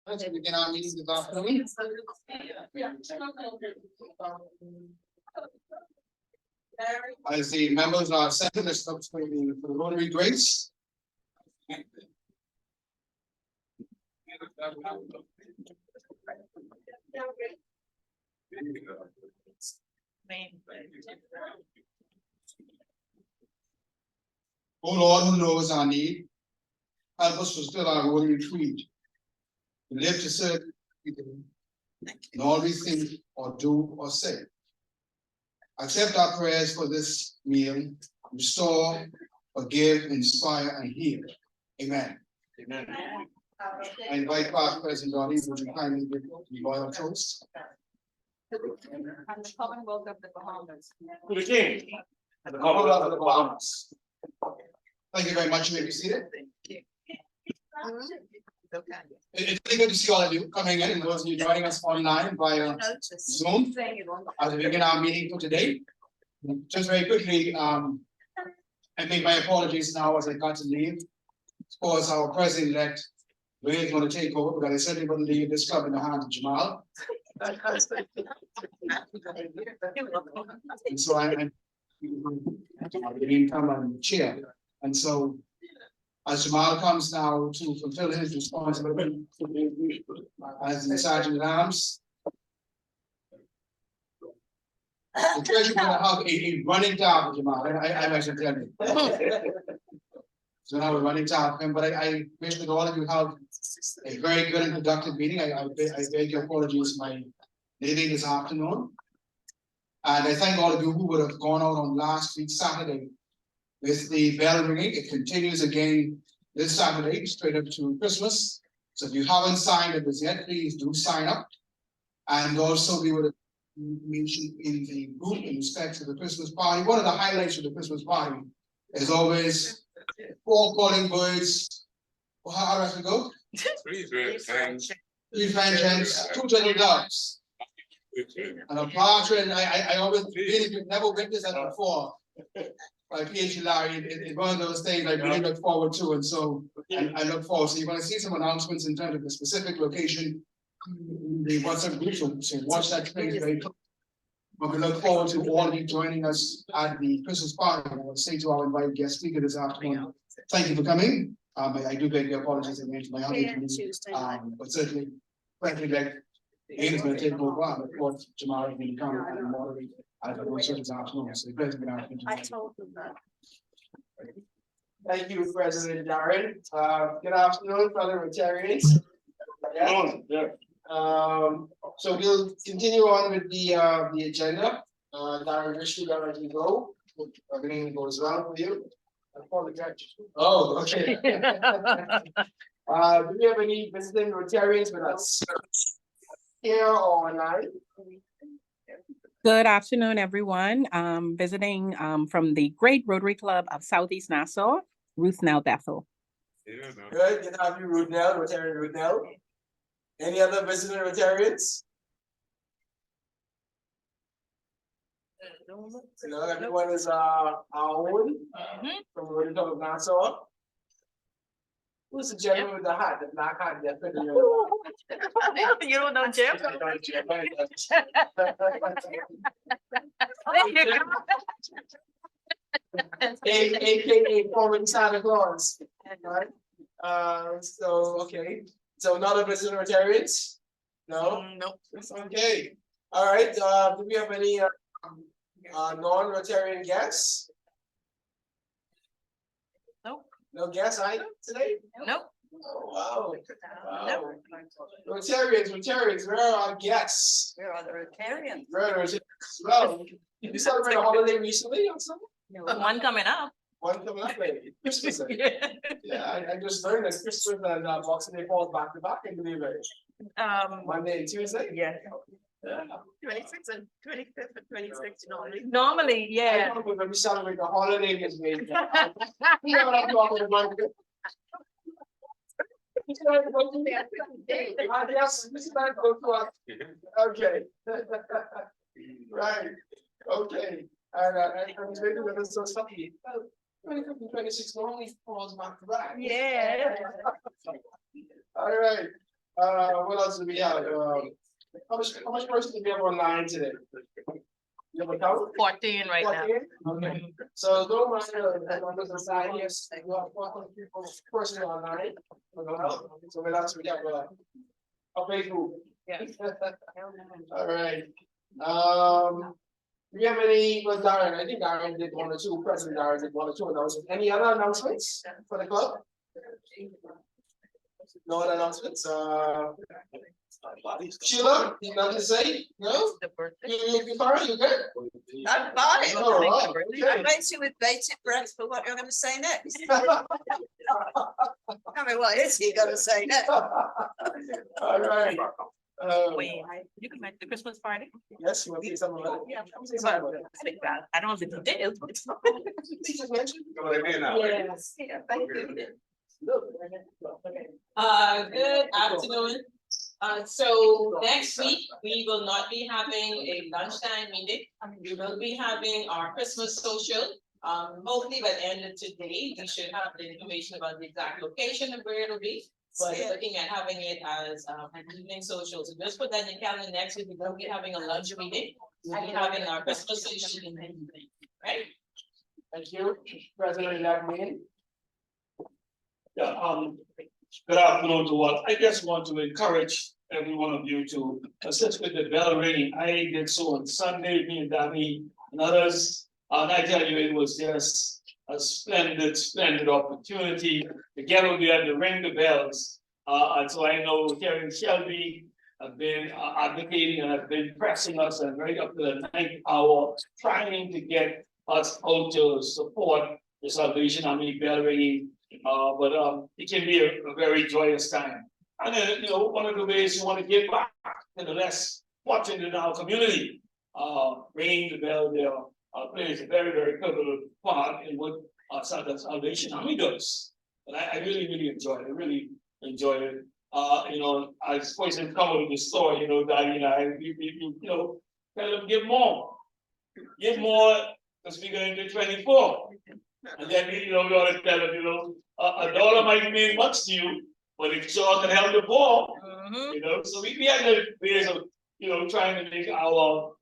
Let's begin our meeting this afternoon. As the members are setting the steps for the Rotary Grace. Oh Lord, who knows our need, help us to fulfill our Rotary creed. To live to serve people in all we think or do or say. Accept our prayers for this meal. Restore, forgive, inspire, and heal. Amen. Amen. I invite past President Donnie, would you kindly give the royal toast? And the Commonwealth of the Bahamas. To the King and the Commonwealth of the Bahamas. Thank you very much. You may be seated. It's really good to see all of you coming in and those of you joining us online via Zoom as we begin our meeting for today. Just very quickly, I make my apologies now as I got to leave. Of course, our president-elect really is going to take over, but I certainly wouldn't leave this club in the hands of Jamal. And so I'm the chair. And so as Jamal comes now to fulfill his responsibility as the Sergeant at Arms, the treasurer will have a running tab with Jamal. I actually tell you. So now we're running tab with him, but I wish that all of you have a very good and productive meeting. I beg your apologies for my leaving this afternoon. And I thank all of you who would have gone out on last week, Saturday, with the bell ringing. It continues again this Saturday, straight up to Christmas. So if you haven't signed up as yet, please do sign up. And also we would have mentioned in the group in respect to the Christmas party. One of the highlights of the Christmas party is always 4 calling birds. Well, how does it go? 3 French hens, 2 turtle doves. And a partridge. I always really never witnessed that before. By PhD Larry, it's one of those things I really look forward to, and so I look forward. So you're going to see some announcements in terms of the specific location, the WhatsApp group. So watch that space very close. But we look forward to all of you joining us at the Christmas party. I will say to our invited guest speaker this afternoon, thank you for coming. I do beg your apologies again to my other but certainly, frankly, Ian is going to take over. And of course, Jamal is going to come and moderate as the workshop this afternoon. So the president, I told them that. Thank you, President Darren. Good afternoon, fellow Rotarians. So we'll continue on with the agenda. Darren, wish you that as we go. Everything goes well for you. I apologize. Oh, okay. Do we have any visiting Rotarians with us here or online? Good afternoon, everyone. Visiting from the Great Rotary Club of Southeast Nassau, Ruth Nell Bethel. Good to have you, Ruth Nell, Rotarian Ruth Nell. Any other visiting Rotarians? No, everyone is our own from Rotary Club of Nassau. Who's the gentleman with the hat, the black hat? You don't know Jim? AKA former Santa Claus. Right? So okay. So not a visiting Rotarians? No? Nope. Okay. All right. Do we have any non-Rotarian guests? Nope. No guests either today? Nope. Oh, wow. Nope. Rotarians, where are our guests? Where are the Rotarians? Where are the Rotarians? Well, you celebrated a holiday recently or something? One coming up. One coming up, maybe. Christmas. Yeah, I just learned that Christmas and Boxing Day falls back to back, I believe it. Monday and Tuesday? Yeah. Yeah. 26th and 25th and 26th normally. Normally, yeah. I thought we were going to celebrate the holiday this week. You know what I'm talking about. Yes, this is not go to us. Okay. Right. Okay. And I'm maybe with us so something. 26 normally falls back to back. Yeah. All right. What else do we have? How much person do we have online today? You have a count? 14 right now. 14? Okay, so don't mind the numbers aside, yes, you have 14 people, person online. So what else we have? A Facebook. Yes. All right. Do you have any, well, Darren, I think Darren did one or two, President Darren did one or two announcements. Any other announcements for the club? No other announcements, Sheila, you got to say, no? The birthday. You fine, you good? I'm fine. Oh, wow. I'm waiting with bated breath for what you're going to say next. I mean, what is he going to say next? All right. Wait, you can make the Christmas party? Yes, you want to say something about it? Yeah. Say something about it. I don't know if it's details, but. You just mentioned. Yes. Yeah, thank you. Good afternoon. So next week, we will not be having a lunchtime meeting. We will be having our Christmas social. Hopefully by the end of today, we should have the information about the exact location of where it'll be. But looking at having it as an evening social. So just put that in the calendar next week. We will be having a lunch meeting. We'll be having our Christmas social in the evening, right? Thank you, President-elect Meehan. Yeah, good afternoon to all. I just want to encourage every one of you to assist with the bell ringing. I did so on Sunday, me and Danny and others. And I tell you, it was just a splendid opportunity to get over there to ring the bells. And so I know Karen Shelby have been advocating and have been pressing us and right up to the 9th hour, trying to get us out to support the Salvation Army bell ringing. But it can be a very joyous time. And then, you know, one of the ways you want to give back to the less fortunate in our community, ringing the bell there plays a very pivotal part in what the Salvation Army does. And I really enjoyed it. I really enjoyed it. You know, I suppose in coming to the store, you know, Daddy and I, you know, tell them give more, because we're going to 24. And then, you know, we ought to tell them, you know, $1 might mean much to you, but it sure can help the poor. You know, so we had the ways of, you know, trying to make our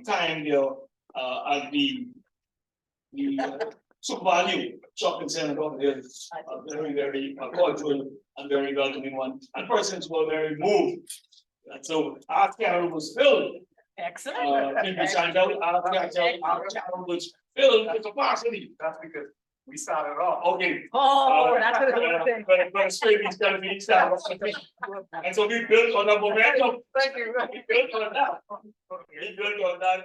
time there at the Super Value shopping center over here, very cordial and very welcoming one. And persons were very moved. And so our carol was filled. Excellent. People signed out, our carol was filled with capacity. That's because we started off. Okay. Oh, that's what I was saying. But straight is gonna be started. And so we built on the momentum. Thank you. We built on that. We built on that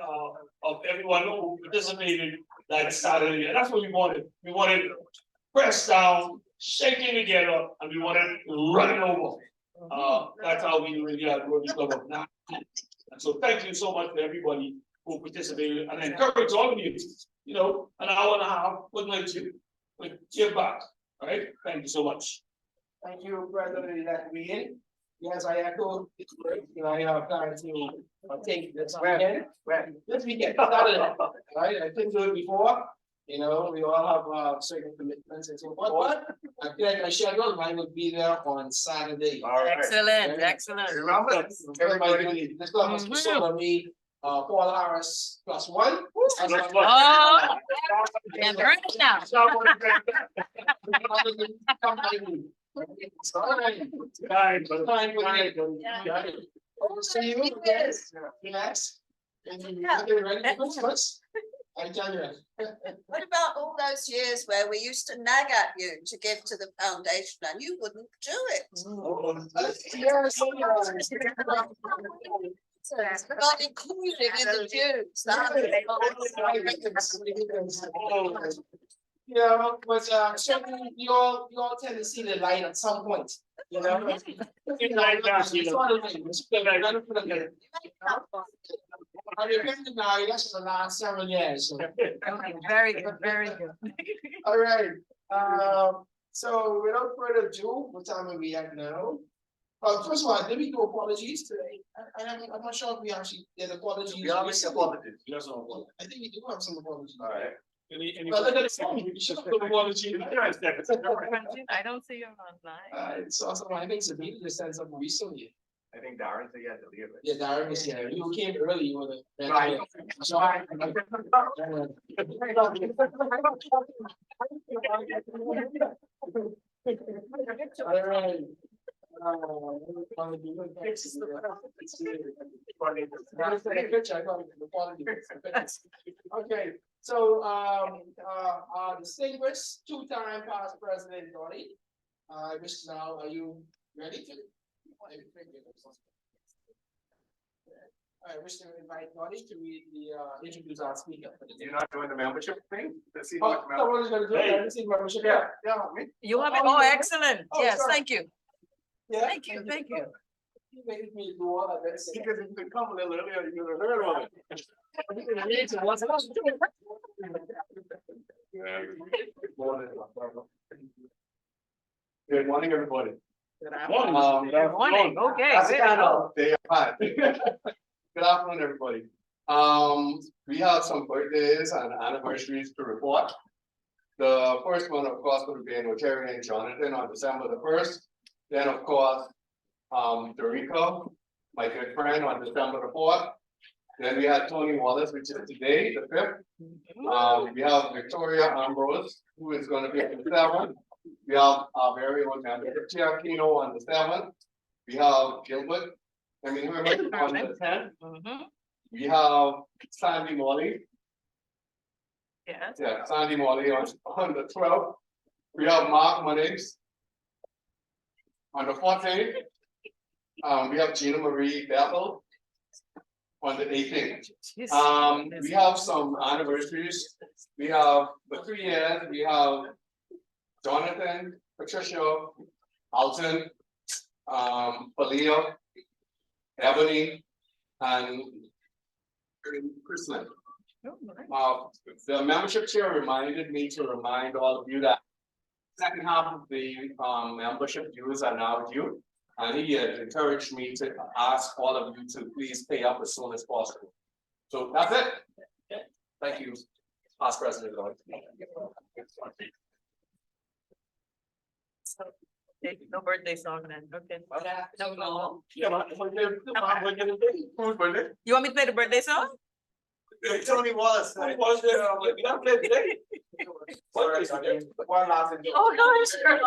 of everyone who participated that Saturday. And that's what we wanted. We wanted press down, shaking together, and we wanted running over. That's how we really are going to cover now. And so thank you so much to everybody who participated, and I encourage all of you, you know, an hour and a half, wouldn't let you, but give back. All right, thank you so much. Thank you, President-elect Meehan. Yes, I echo, you know, I have time to take this weekend. This weekend, Saturday, right? I couldn't do it before. You know, we all have certain commitments and so forth. But I feel like my schedule, mine would be there on Saturday. All right. Excellent, excellent. Remember, Everybody, this club was pursued on me, Paul Harris +1. Oh, and burn it now. See you again. Relax. And you get ready for Christmas. I tell you. What about all those years where we used to nag at you to give to the foundation and you wouldn't do it? Not included in the dues. Yeah, but certainly you all tend to see the light at some point, you know? I remember now, that's for the last several years. So. Okay, very good, very good. All right, so without further ado, what time are we at now? First of all, did we do apologies today? I'm not sure if we actually did apologies. we all make apologies. I think we do have some apologies. All right. Any? Well, look at the You should put one of you. I don't see him online. It's also, I think Sabine just sent something recently. I think Darren said he had to leave it. Yeah, Darren was here. You came early, you were the. Right. All right. Okay, so, distinguished two-time past president Donnie. I wish now, are you ready to? I wish to invite Donnie to read introduce our speaker. You're not doing the membership thing? Let's see Oh, what. someone is gonna do it. I haven't seen membership yet. Yeah, me. You have it, Oh, oh, yeah. excellent, Oh, yes, sorry. thank you, Yeah. thank you, thank you. You made me do all that. That's it. Because if you could come a little earlier, you would have heard of it. Good morning, everybody. Good Morning. okay. That's way to kind go. of day apart. Good afternoon, everybody. We have some birthdays and anniversaries to report. The first one, of course, would be Notarian Jonathan on December the 1st. Then, of course, Dorico, my good friend, on December the 4th. Then we had Tony Wallace, which is today, the 5th. We have Victoria Ambrose, who is going to be on the 7th. We have our very own member, Chiakino, on the 7th. We have Gilbert, on the 10th. Mhm. We have Sandy Molly, Yes, yeah, Sandy Molly on the 12th. We have Mark Munnings on the 14th. We have Gina Marie Bethel on the 18th. We have some anniversaries. We have the 3 years, we have Jonathan, Patricia, Alton, Palia, Ebony, and Chrisland. The membership chair reminded me to remind all of you that second half of the membership dues are now due. And he encouraged me to ask all of you to please pay up as soon as possible. So that's it. Thank you, past president. no birthday song then, okay. No. Yeah, You want me to play the birthday song? Tony Wallace. Tony Wallace, we don't play today. One last. Oh, no, sure.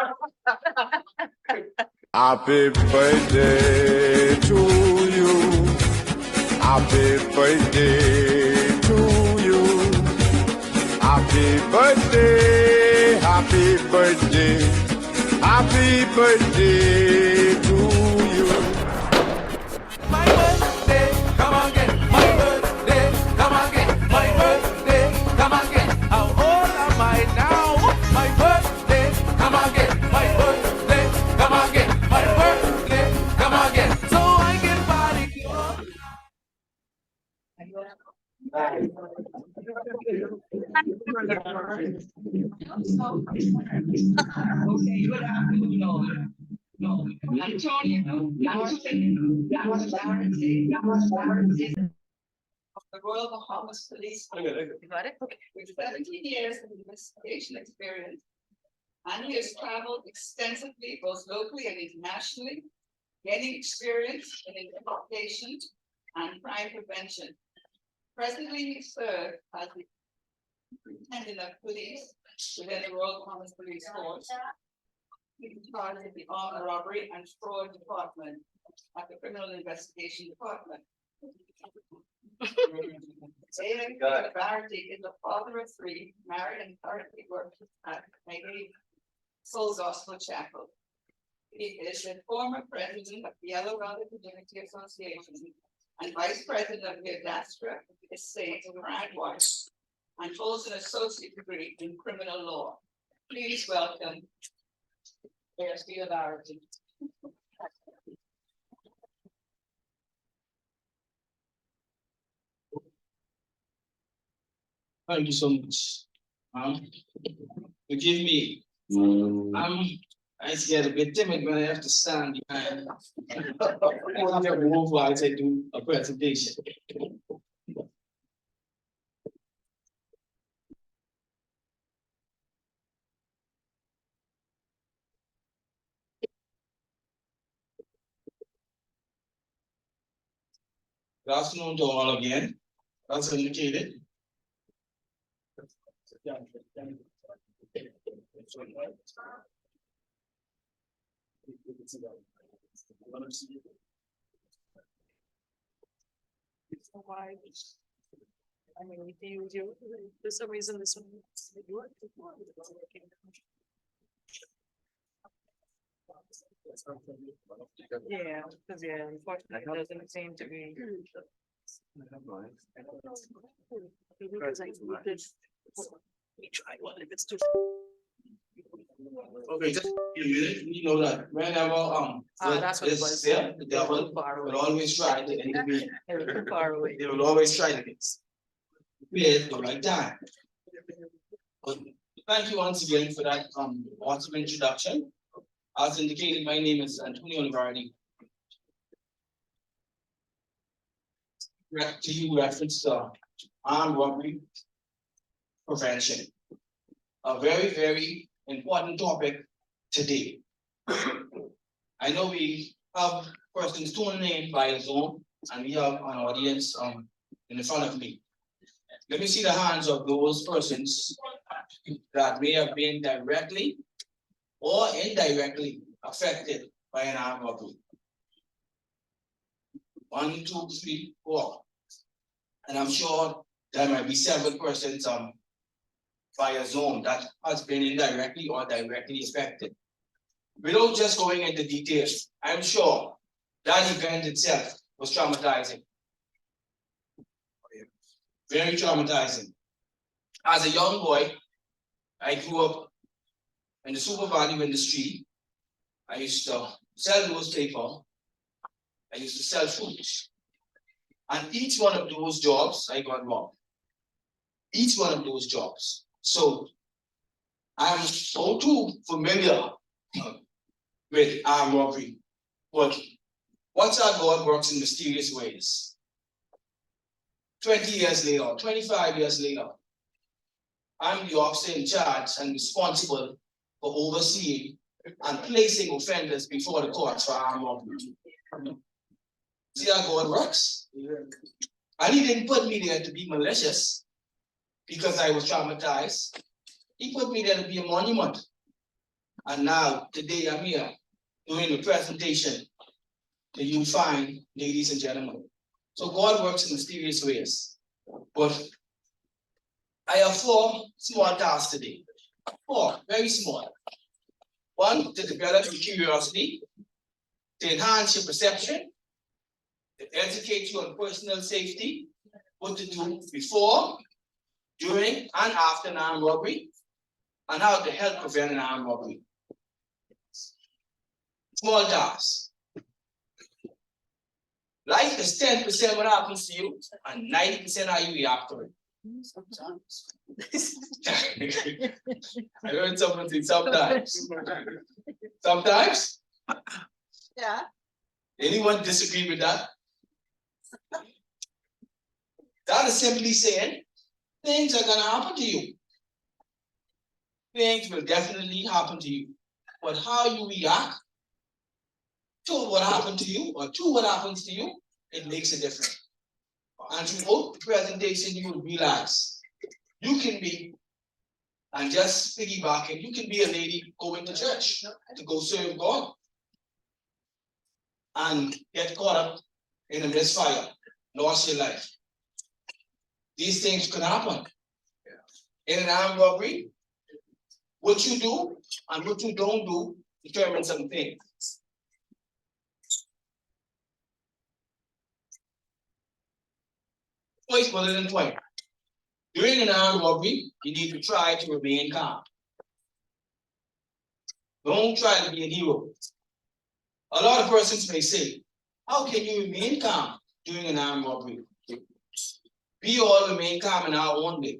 Happy birthday to you. Happy birthday to you. Happy birthday, happy birthday, happy birthday to you. My birthday, come again. My birthday, come again. My birthday, come again. How old am I now? My birthday, come again. My birthday, come again. My birthday, come again. So I can party. The Royal Bahamas Police You got it? Okay. with 17 years of investigation experience. And he has traveled extensively, both locally and internationally, gaining experience in investigation and crime prevention. Presently, he served as the superintendent of police within the Royal Bahamas Police Force. He was part of the armed robbery and fraud department at the Criminal Investigation Department. David Barty is the father of 3, married and currently works at Megay Soul Gospel Chapel. He is the former president of the Yellow Valley Community Association and vice president of the Adastra Estate of Brandwatch, and holds an associate degree in criminal law. Please welcome Mayor Barty. Thank you so much. Forgive me. I get a bit timid when I have to stand behind. I have to move while I do a presentation. Good afternoon to all again, as indicated. Why? I mean, we do, for some reason, this one. Yeah, because unfortunately, it doesn't seem to be. Because I we try one if it's too. Okay, just you know that whenever That's what it was. the devil will always try to intervene. They were too far away. They will always try to create the right time. But thank you once again for that awesome introduction. As indicated, my name is Antonio Olivardi. To you reference armed robbery prevention. A very, very important topic today. I know we have persons tuning in by Zoom, and we have an audience in the front of me. Let me see the hands of those persons that may have been directly or indirectly affected by an armed robbery. 1, 2, 3, 4. And I'm sure there might be several persons via Zoom that has been indirectly or directly affected. Without just going into details, I'm sure that event itself was traumatizing. Very traumatizing. As a young boy, I grew up in the super value industry. I used to sell newspaper. I used to sell food. And each one of those jobs, I got robbed. Each one of those jobs. So I'm all too familiar with armed robbery. But what's our God works in mysterious ways. 20 years later, 25 years later, I'm the officer in charge and responsible for overseeing and placing offenders before the courts for armed robbery. See how God works? And he didn't put me there to be malicious because I was traumatized. He put me there to be a monument. And now, today I'm here doing the presentation that you find, ladies and gentlemen. So God works in mysterious ways. But I have 4 small tasks today. 4, very small. 1, to develop your curiosity, to enhance your perception, to educate you on personal safety, what to do before, during, and after an armed robbery, and how to help prevent an armed robbery. Small tasks. Life is 10% what happens to you, and 90% how you react to it. Sometimes. I heard someone say sometimes. Sometimes? Yeah. Anyone disagree with that? That is simply saying things are gonna happen to you. Things will definitely happen to you. But how you react to what happened to you or to what happens to you, it makes a difference. And throughout the presentation, you will realize you can be, and just piggybacking, you can be a lady going to church to go serve God and get caught up in a misfire, lost your life. These things can happen. In an armed robbery, what you do and what you don't do determines some things. Twice better than twice. During an armed robbery, you need to try to remain calm. Don't try to be a hero. A lot of persons may say, how can you remain calm during an armed robbery? We all remain calm in our own way.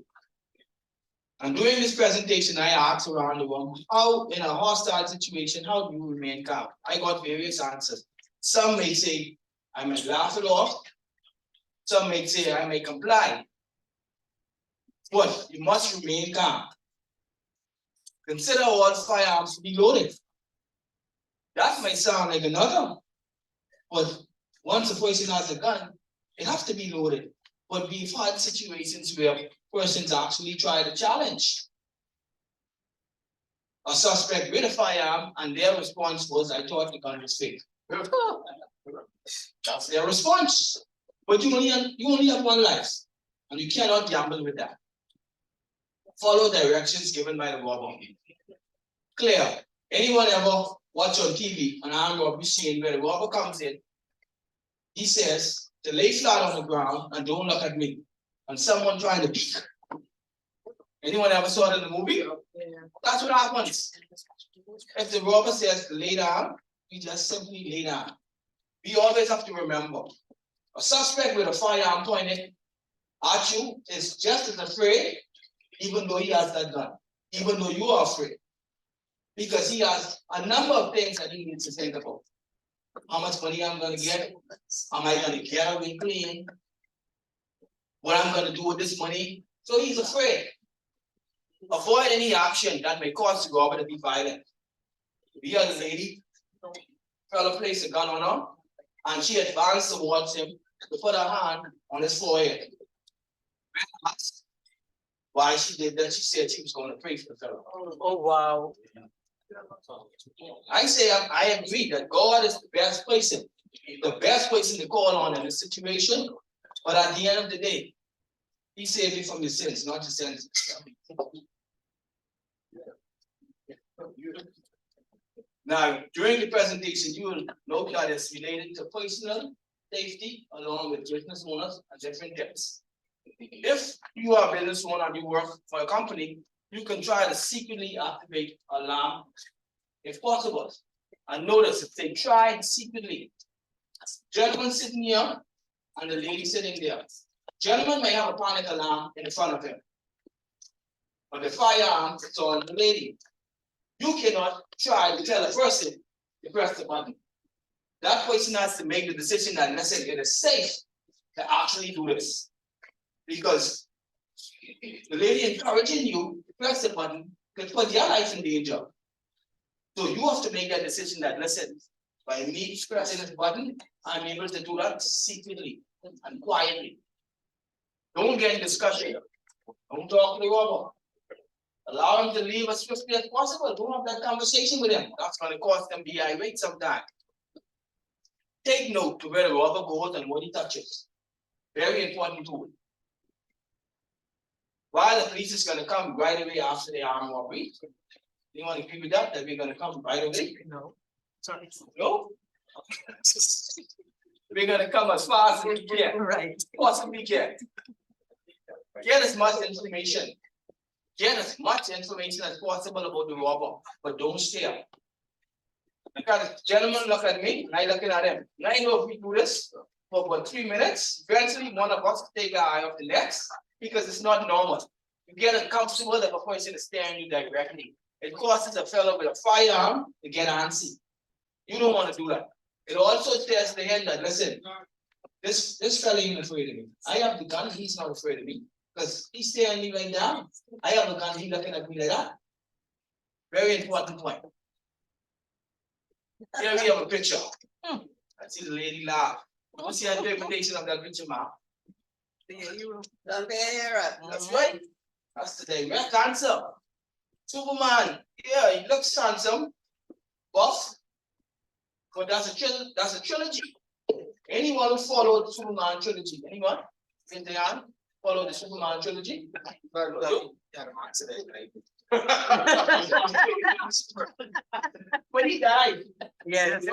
And during this presentation, I asked around the room, how in a hostile situation, how do you remain calm? I got various answers. Some may say, I may laugh it off. Some may say, I may comply. But you must remain calm. Consider all firearms to be loaded. That might sound like another, but once a person has a gun, It has to be loaded, but we've had situations where persons actually try to challenge a suspect with a firearm, and their response was, I thought the gun was fake. That's their response. But you only have one life, and you cannot gamble with that. Follow directions given by the robber. Clear. Anyone ever watch on TV an armed robbery scene where the robber comes in, he says to lay flat on the ground and don't look at me, and someone trying to peek. Anyone ever saw it in the movie? That's what happens. If the robber says to lay down, we just simply lay down. We always have to remember, a suspect with a firearm pointed at you is just as afraid, even though he has that gun, even though you are afraid. Because he has a number of things that he needs to think about. How much money I'm gonna get? Am I gonna get away clean? What I'm gonna do with this money? So he's afraid. Avoid any action that may cause the robber to be violent. The other lady, fella placed a gun on her, and she advanced towards him to put her hand on his forehead. Why she did that? She said she was going to pray for the fellow. Oh, wow. I say I agree that God is the best person to call on in this situation. But at the end of the day, He saved you from your sins, not your sins. Now, during the presentation, you will note that it's related to personal safety along with business owners and different tips. If you are a business owner and you work for a company, you can try to secretly activate alarm if possible. And notice if they try secretly, gentleman sitting here and the lady sitting there. Gentleman may have a panic alarm in front of him, but the firearm is on the lady. You cannot try to tell a person to press the button. That person has to make the decision that, listen, it is safe to actually do this. Because the lady encouraging you to press the button could put your life in danger. So you have to make that decision that, listen, by me pressing this button, I'm able to do that secretly and quietly. Don't get in discussion. Don't talk to the robber. Allow him to leave as swiftly as possible. Don't have that conversation with him. That's going to cause them be irate sometimes. Take note to where the robber goes and what he touches. Very important tool. While the police is going to come right away after the armed robbery, you want to agree with that? That we're going to come right away? No. Sorry. No? We're going to come as fast as we can. Right. Possibly can. Get as much information. Get as much information as possible about the robber, but don't stare. Because gentlemen look at me, and I looking at him. And I know if we do this for about 3 minutes, eventually one of us will take our eye off the next, because it's not normal. You get uncomfortable if a person is staring you directly. It causes a fellow with a firearm to get antsy. You don't want to do that. It also says to him that, listen, this fellow ain't afraid of me. I have the gun, he's not afraid of me. Because he's staring me right now. I have a gun, he's looking at me like that. Very important point. Here we have a picture. I see the lady laugh. What's the interpretation of that picture, ma'am? Don't be a hero. That's right. That's the direct answer. Superman, yeah, he looks handsome, buff, but that's a trilogy. Anyone who followed the Superman trilogy? Anyone? In the hand? Follow the Superman trilogy? When he died, Yes. he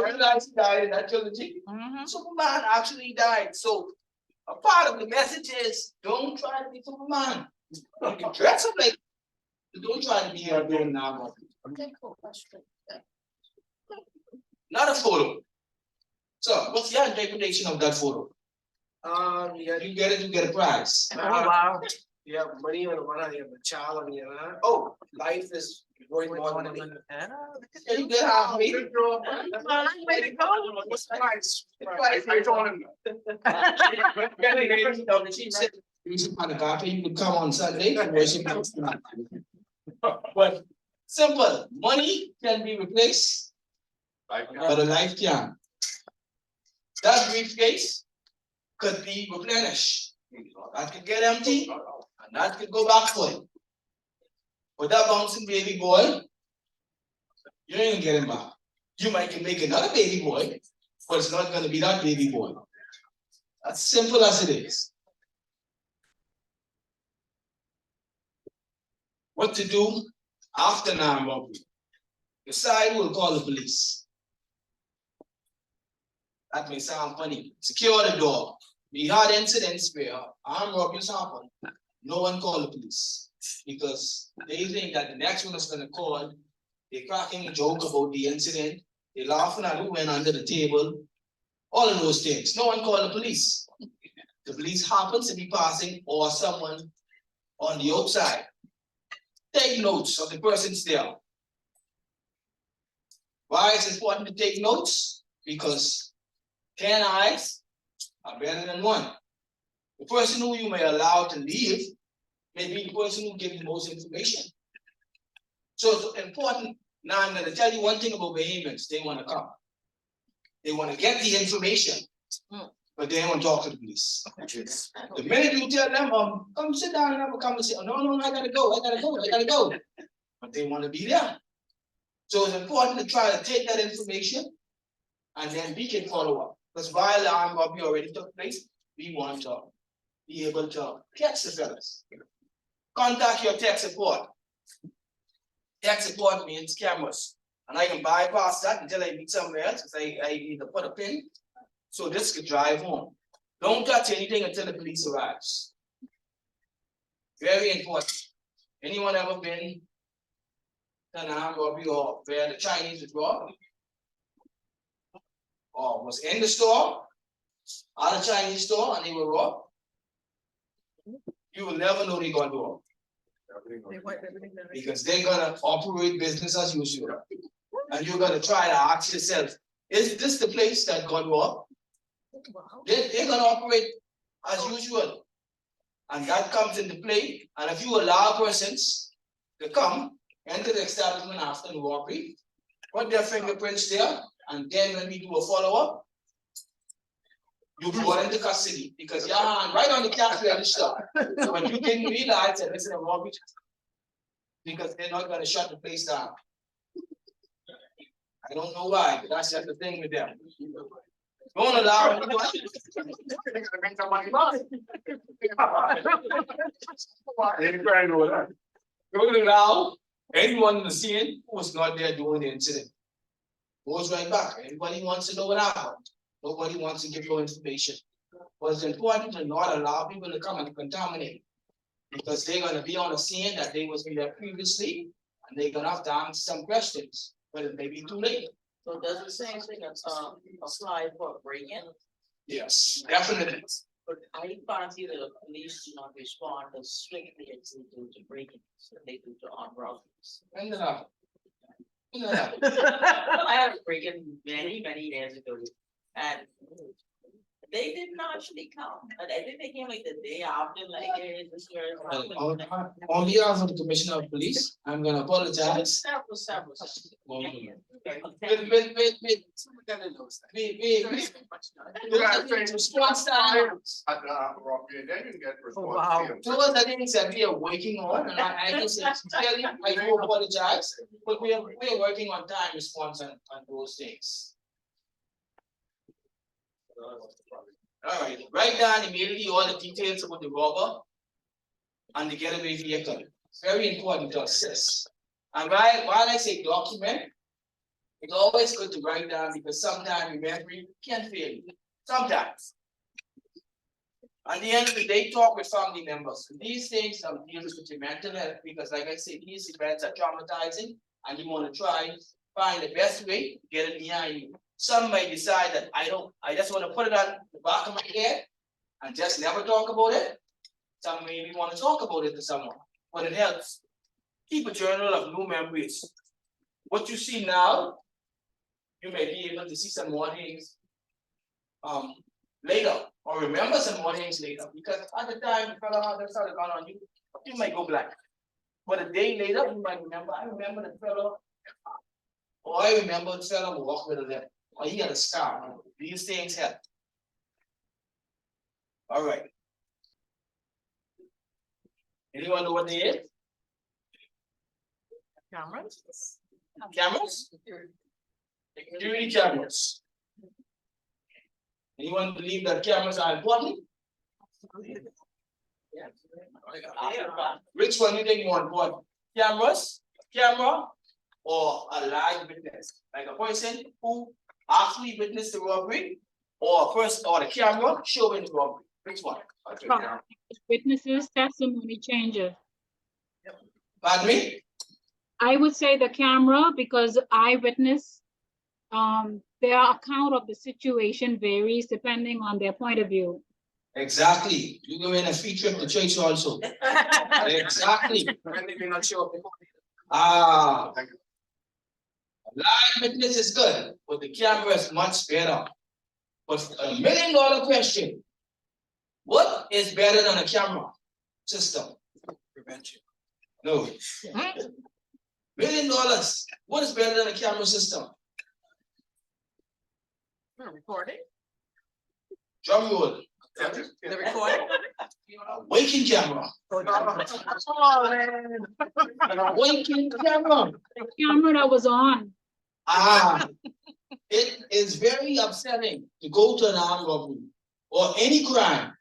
died in that trilogy. Superman actually died. So a part of the message is don't try to be Superman. You can dress up like, but don't try to be here doing now. Okay, cool. That's true. Yeah. Not a photo. So what's your interpretation of that photo? Yeah. You get a prize. Oh, wow. You have money on one hand, you have a child on the other. Oh, life is going more than money. Yeah, you get half me. Way to go. What's the price? I told him. You could come on Sunday and worship. But simple, money can be replaced, but a life can't. That briefcase could be replenished. That could get empty, and that could go back full. But that bouncing baby boy, you ain't gonna get him back. You might can make another baby boy, but it's not gonna be that baby boy. As simple as it is. What to do after 9 robbery? The side will call the police. That may sound funny. Secure the door. We had incidents where armed robberies happen. No one called the police because they think that the next one is gonna call. They're cracking a joke about the incident. They're laughing at who went under the table. All of those things. No one called the police. The police happens to be passing or someone on the outside. Take notes of the persons there. Why is it important to take notes? Because 10 eyes are better than one. The person who you may allow to leave may be the person who gives the most information. So it's important. Now I'm going to tell you one thing about Bahamians. They want to come. They want to get the information, but they don't want to talk to the police. The minute you tell them, come sit down and have a conversation. No, I gotta go. But they want to be there. So it's important to try to take that information and then we can follow up. Because while the armed robbery already took place, we want to be able to catch the fellas. Contact your tech support. Tech support means cameras. And I can bypass that until I meet somewhere else because I need to put a pin. So this could drive home. Don't touch anything until the police arrives. Very important. Anyone ever been to an armed robbery or where the Chinese was robbed? Or was in the store, at a Chinese store, and they were robbed? You will never know they got robbed. Because they're gonna operate business as usual. And you're gonna try to ask yourself, is this the place that got robbed? They're gonna operate as usual. And that comes into play. And if you allow persons to come into the establishment after the robbery, put their fingerprints there, and then when we do a follow-up, you brought into custody because your hand right on the cash register. So when you didn't realize that this is a robbery, because they're not gonna shut the place down. I don't know why, but that's just the thing with them. Don't allow anyone. Don't allow anyone in the scene who was not there during the incident. Goes right back. Everybody wants to know what happened. Nobody wants to give no information. But it's important to not allow people to come and contaminate. Because they're gonna be on a scene that they was there previously, and they're gonna have to answer some questions, but it may be too late. So does the same thing apply for break-in? Yes, definitely. But I fancy the police do not respond as strictly as they do to break-ins, so they do to armed robberies. And then, I had a break-in many years ago, and they didn't actually come, but I think they came like the day after, like, hey, this year. on behalf of the Commissioner of Police, I'm gonna apologize. Several. Wait. Response time. Robbery, then you get response. wow. Two of the things that we are working on, and I can sincerely, I do apologize, but we are working on time response on those things. All right, write down immediately all the details about the robber and the getaway vehicle. It's very important to assess. And while I say document, it's always good to write down because sometimes memory can fail you. Sometimes. At the end of the day, talk with family members. These things are deals with your mental health because, like I said, these events are traumatizing, and you want to try find the best way to get it behind you. Some may decide that I just want to put it on the back of my head and just never talk about it. Some maybe want to talk about it to someone, but it helps. Keep a journal of new memories. What you see now, you may be able to see some more things later, or remember some more things later, because at the time the fellow had started gun on you, you might go blank. But a day later, you might remember, I remember the fellow, or I remember the fellow who walked with a limp, or he had a scar. These things help. All right. Anyone know what they is? Cameras? Cameras? Security cameras. Anyone believe that cameras are important? Which one do you think more important? Cameras, camera, or a live witness? Like a person who actually witnessed the robbery, or a person, or the camera showing the robbery? Which one? Witnesses' testimony changes. Pardon me? I would say the camera because eyewitness, their account of the situation varies depending on their point of view. Exactly. You go in a free trip to church also. Exactly. Ah. Live witness is good, but the camera is much better. But $1 million question. What is better than a camera system? Prevention. No. $1 million. What is better than a camera system? Recording? Drum roll. The recording? Waking camera. Waking camera. The camera that was on. Ah, it is very upsetting to go to an armed robbery or any crime,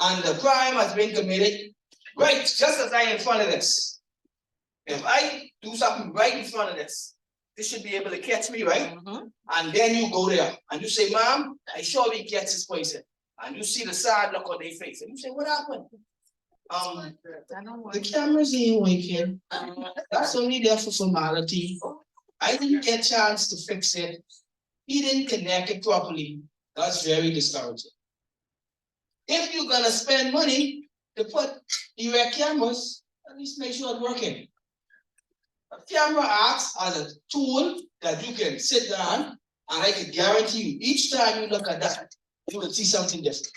and the crime has been committed right just as I am in front of this. If I do something right in front of this should be able to catch me, right? And then you go there and you say, "Ma'am, I surely catch this person." And you see the sad look on their face, and you say, "What happened?" The cameras ain't working. That's only there for formality. I didn't get a chance to fix it. He didn't connect it properly. That's very discouraging. If you're gonna spend money to put direct cameras, at least make sure it's working. A camera acts as a tool that you can sit down, and I can guarantee you, each time you look at that, you will see something different.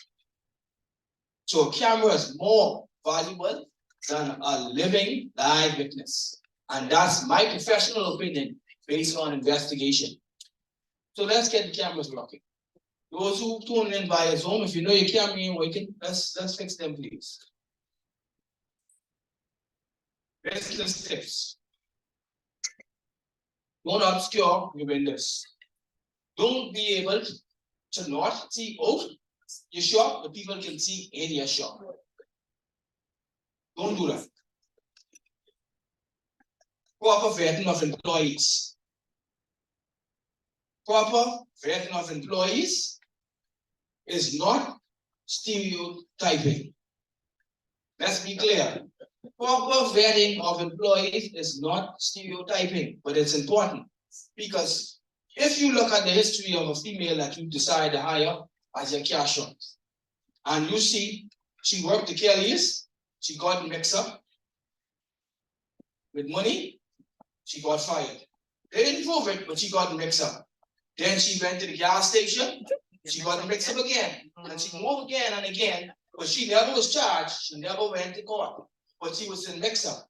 So a camera is more valuable than a living live witness. And that's my professional opinion based on investigation. So let's get the cameras working. Those who tune in via Zoom, if you know your camera ain't working, let's fix them, please. Business tips. Don't obscure your windows. Don't be able to not see out your shop, but people can see in your shop. Don't do that. Proper vetting of employees. Proper vetting of employees is not stereotyping. Let's be clear. Proper vetting of employees is not stereotyping, but it's important because if you look at the history of a female that you decide to hire as your cash on, and you see she worked the Kellys, she got mixed up with money, she got fired. They didn't prove it, but she got mixed up. Then she went to the gas station, she got mixed up again, and she moved again and again, but she never was charged, she never went to court, but she was in mix up.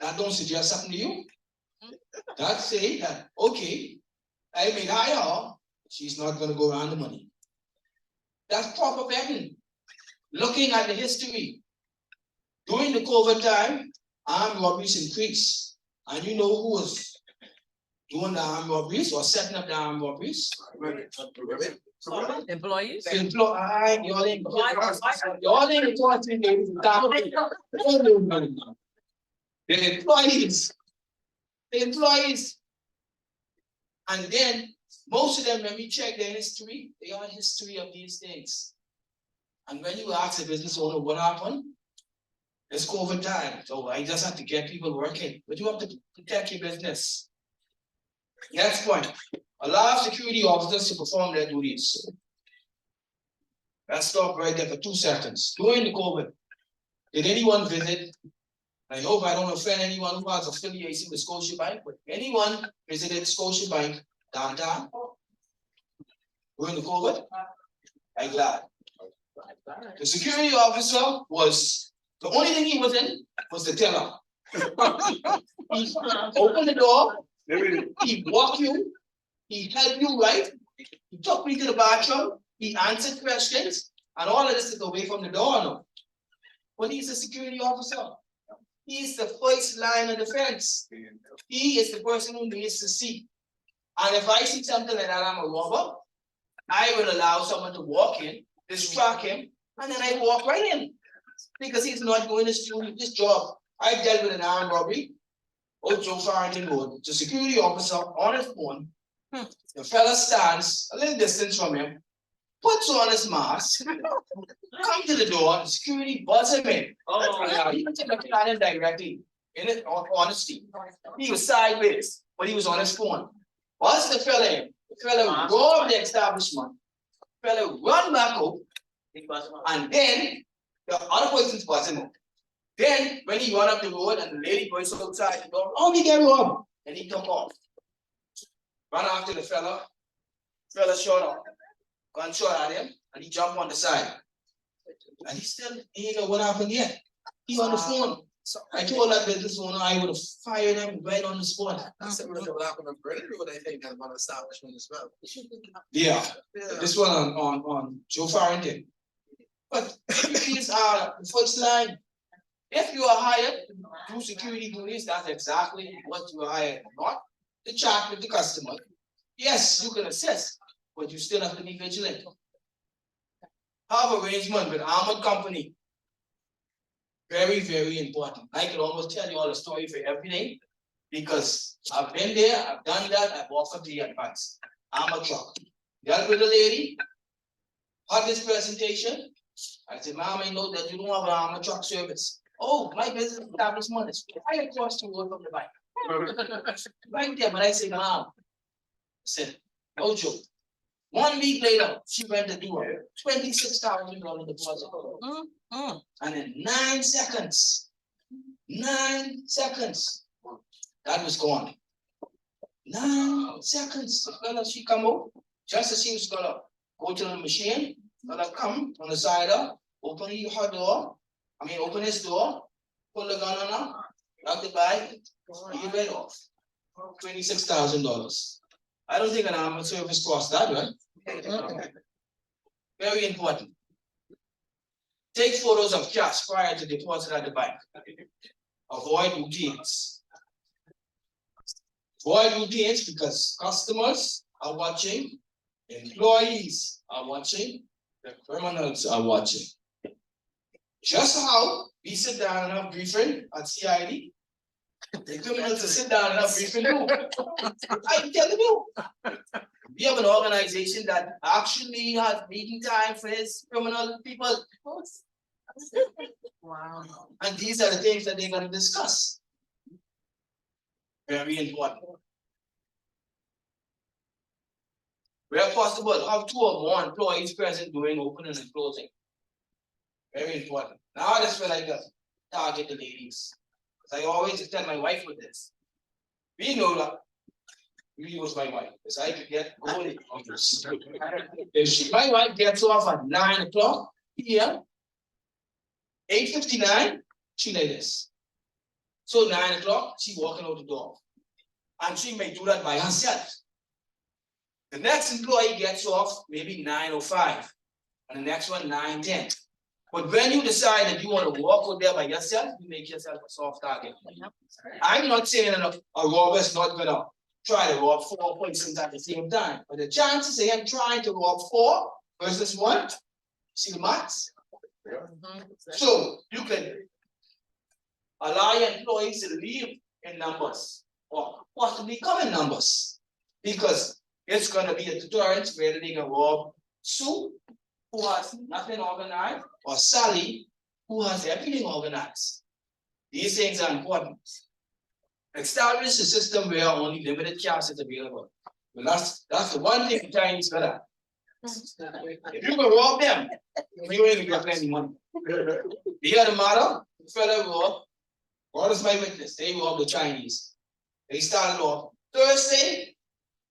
That don't suggest something to you? That say that, okay, I may hire her, she's not gonna go around the money. That's proper vetting. Looking at the history. During the COVID time, armed robberies increased. And you know who was doing the armed robberies or setting up the armed robberies? Employees? Y'all ain't important. The employees. The employees. And then most of them, when we check their history, they are history of these things. And when you ask a business owner what happened, it's COVID time. So I just have to get people working. But you have to protect your business. Next point. Allow security officers to perform their duties. Let's stop right there for 2 seconds. During the COVID, did anyone visit? I hope I don't offend anyone who has affiliation with Scotiabank, but anyone visited Scotiabank downtown during the COVID? I'm glad. The security officer was, the only thing he was in was the teller. He opened the door, he walked you, he helped you right, he took me to the bathroom, he answered questions, And all of this is away from the door now. But he's a security officer. He's the first line of defense. He is the person who needs to see. And if I see something like that, I'm a robber, I will allow someone to walk in, distract him, and then I walk right in. Because he's not going to do this job. I dealt with an armed robbery. Joe Farrington Road, the security officer on his phone. The fella stands a little distance from him, puts on his mask, come to the door, the security buzz him in. Oh, yeah, he took at him directly, in it, honesty. He was sideways, but he was on his phone. Buzz the fella in, the fella robbed the establishment, the fella run back out, and then the other person's buzzing him. Then, when he run up the road and the lady goes outside the door, oh, he get robbed, and he took off. Run after the fella shot up, gunshot at him, and he jumped on the side. And he ain't know what happened yet. He on the phone. So I told that business owner I would have fired him right on the spot. That's similar to what happened on Brennan Road, I think, at one establishment as well. Yeah, this one on Joe Farrington. But these are the first line. If you are hired to do security duties, that's exactly what you are hired, not to chat with the customer. Yes, you can assist, but you still have to be vigilant. Have arrangement with armored company. Very, very important. I can almost tell you all the story for everything because I've been there, I've done that, I've offered the advice. Armored truck. Dealt with a lady, had this presentation. I said, ma'am, I know that you don't have an armored truck service. Oh, my business establishment is right across the road from the bike. Right there, but I said, ma'am. I said, no joke. 1 week later, she went to do a $26,000 deposit. And in 9 seconds, that was gone. 9 seconds. Well, she come out, just as she was gonna go to the machine, gonna come on the side up, open her door, open his door, pull the gun on her, lock the bag, he went off. $26,000. I don't think an armored service costs that, right? Very important. Take photos of cash prior to deposit at the bank. Avoid routines. Avoid routines because customers are watching, employees are watching, the criminals are watching. Just how we sit down and have briefing at CID, the criminals will sit down and have briefing too. I'm telling you. We have an organization that actually has meeting time for his criminal people. Wow. And these are the things that they're going to discuss. Very important. Where possible, have 2 or more employees present during opening and closing. Very important. Now I just feel like target the ladies. Because I always tell my wife with this. We know that. We was my wife. Because I could get going on this. If my wife gets off at 9 o'clock p.m., 8:59, she like this. So 9 o'clock, she walking out the door. And she may do that by herself. The next employee gets off maybe 9:05. And the next one 9:10. But when you decide that you want to walk out there by yourself, you make yourself a soft target. I'm not saying a robber is not gonna try to rob 4 persons at the same time. But the chances of him trying to rob 4 versus 1, see the maths? So you can allow your employees to leave in numbers or possibly come in numbers because it's going to be a deterrent whether they can rob Sue, who has nothing organized, or Sally, who has everything organized. These things are important. Establish a system where only limited cash is available. Well, that's the one thing the Chinese got at. If you can rob them, you ain't gonna get any money. The other matter, the fella robbed, God is my witness, they robbed the Chinese. They started off Thursday,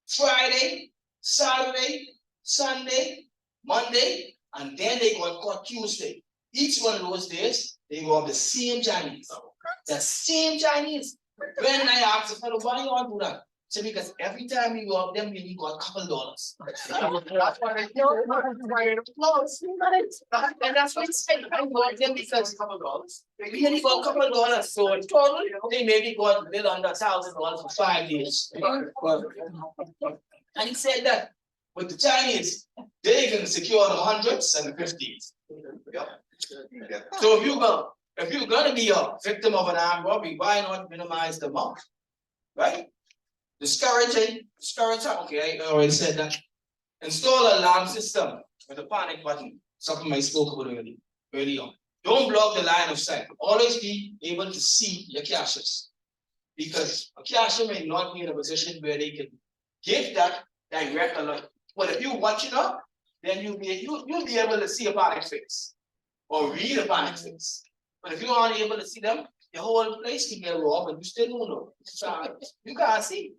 Friday, Saturday, Sunday, Monday, and then they got caught Tuesday. Each one of those days, they robbed the same Chinese. The same Chinese. When I asked the fellow, why you want to do that? So because every time you rob them, you got a couple dollars. That's why they know, why they're close. And that's what it's saying, I robbed them because they only got a couple of dollars, so in total, they maybe got a little under $1,000 for 5 years. And he said that with the Chinese, they can secure the hundreds and the 50s. So if you're gonna be a victim of an armed robbery, why not minimize the amount? Right? Discouraging, okay, I already said that. Install an alarm system with a panic button, something I spoke about early on. Don't block the line of sight. Always be able to see your cashiers. Because a cashier may not be in a position where they can give that direct alert. But if you're watching up, then you'll be able to see a panic face or read a panic face. But if you aren't able to see them, the whole place can get robbed and you still don't know. So you can't see.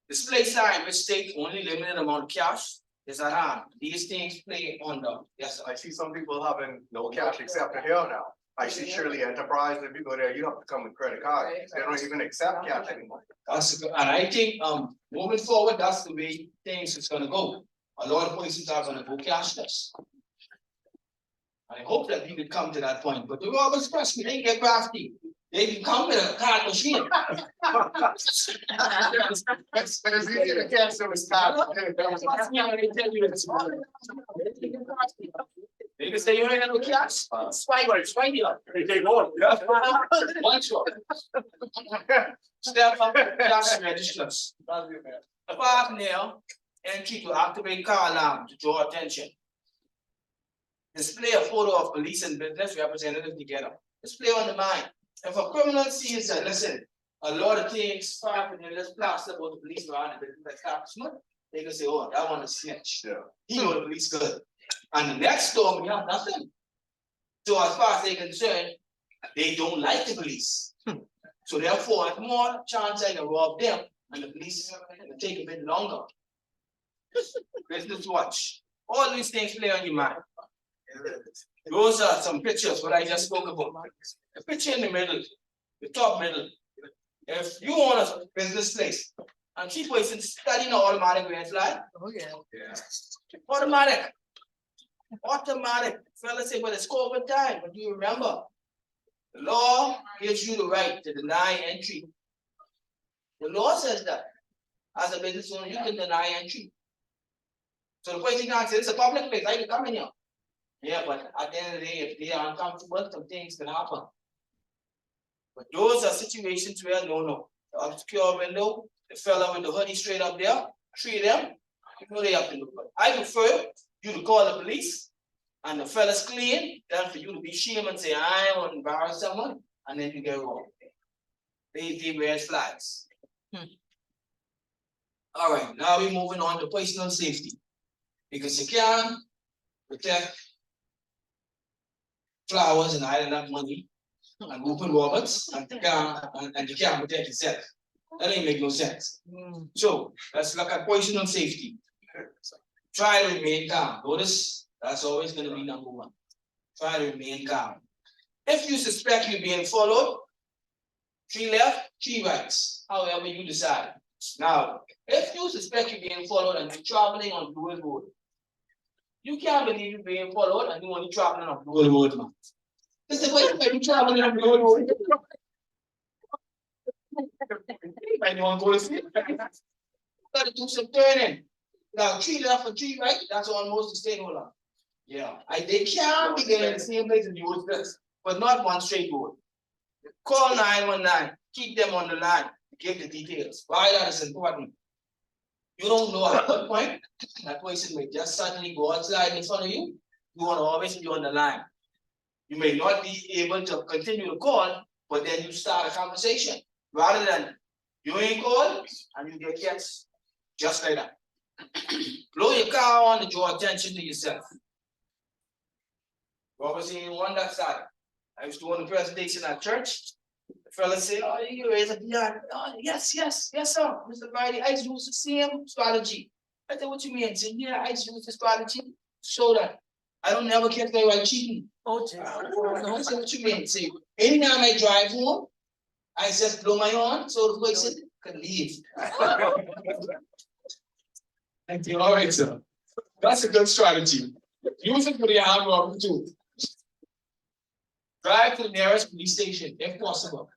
Display sign which state only limited amount of cash is at hand. These things play on the, yes, I see some people having no cash except a hill now. I see Shirley Enterprise, if you go there, you have to come with credit card. They don't even accept cash anymore. and I think moving forward, that's the way things is gonna go. A lot of places are gonna go cashless. I hope that we will come to that point, but the robbers trust me, they get crafty. They can come with a card machine. It's easy to cancel with card. Trust me when I tell you it's they can say you ain't got no cash, swipe it up. They take one. One shot. Step up cash registers. A park nail entry to activate car alarm to draw attention. Display a photo of police and business representatives together. Display on the mind. If a criminal sees that, listen, a lot of things happen and there's plaster about the police around and business like that, they can say, oh, that one is snitch. Yeah. He know the police good. And the next storm, we have nothing. So as far as they're concerned, they don't like the police. So therefore, it's more chance I can rob them and the police will take a bit longer. Business watch. All these things play on your mind. Those are some pictures, what I just spoke about. The picture in the middle, the top middle. If you own a business place and 3 persons studying an automatic red flag. Oh yeah. Automatic. Fellas say, well, it's COVID time, but do you remember? The law gives you the right to deny entry. The law says that. As a business owner, you can deny entry. So the person can't say, it's a public place, I can come in here. Yeah, but at the end of the day, if they are uncomfortable, some things can happen. But those are situations where no. The obscure window, the fella with the hoodie straight up there, 3 of them, you know they have to look. But I prefer you to call the police and the fella's clean, than for you to be ashamed and say, I want to embarrass someone, and then you get wrong. They red flags. All right, now we're moving on to personal safety. Because you can protect flowers and hide enough money and open robots and you can't protect yourself. That ain't make no sense. So let's look at personal safety. Try to remain calm. Notice that's always going to be number 1. Try to remain calm. If you suspect you're being followed, 3 left, 3 rights, however you decide. Now, if you suspect you're being followed and you're traveling on dual road, you can't believe you're being followed and you're only traveling on dual road, man. This is why you're traveling on dual road. You might want to go to sleep. You gotta do some turning. Now, 3 left and 3 right, that's almost the same hold on. Yeah, they can't be getting in the same place and use this, but not one straight road. Call 919, keep them on the line, give the details. Why that is important. You don't know at what point that person may just suddenly go outside in front of you. You want to always be on the line. You may not be able to continue to call, but then you start a conversation. Rather than you ain't called and you get catch just like that. Blow your car on to draw attention to yourself. Robbers ain't on that side. I was doing a presentation at church. The fella said, oh, you raise a beard. Oh, yes, sir. Mr. Friday, I use the same strategy. I said, what you mean? I said, yeah, I use the strategy so that I don't never catch them while cheating. Oh, I said, what you mean? Say, anytime I drive home, I just blow my horn so the person can leave. Thank you. All right, sir. That's a good strategy. Use it for the arm robbery too. Drive to the nearest police station if possible.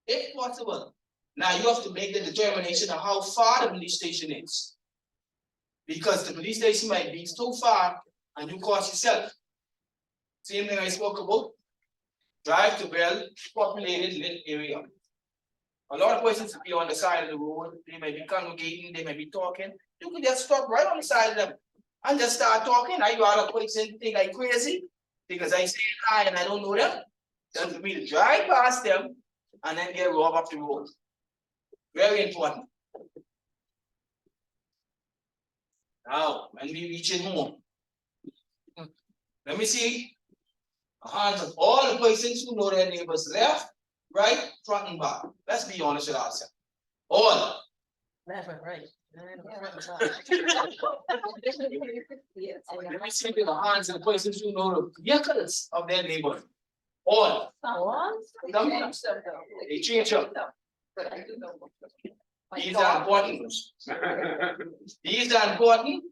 If possible. Now you have to make the determination of how far the police station is. Because the police station might be too far and you cost yourself. Same thing I spoke about. Drive to well-populated lit area. A lot of persons will be on the side of the road, they may be congregating, they may be talking. You can just stop right on the side of them and just start talking. Now you other person think I'm crazy because I say hi and I don't know them. Then for me to drive past them and then get robbed off the road. Very important. Now, when we reach it home, let me see the hands of all the persons who know their neighbors left, right, front, and back. Let's be honest with ourselves. All. Left and right. Let me see the hands of the persons who know the vehicles of their neighbors. All. They change up. These are important. These are important.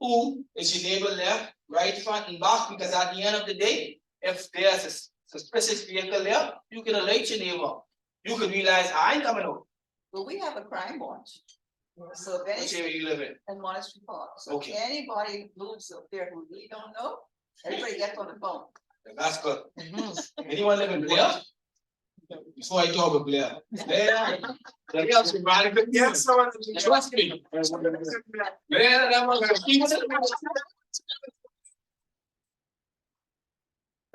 Who is your neighbor left, right, front, and back? Because at the end of the day, if there's a suspicious vehicle there, you can alert your neighbor. You can realize I ain't coming out. Well, we have a crime watch. So if Which area you live in? and Monastery Park. So Okay. anybody moves up there who we don't know, everybody gets on the phone. That's good. Anyone live in Blair? Before I talk about Blair. Blair. The else you run it. Yes, trust me. Blair, that was a people.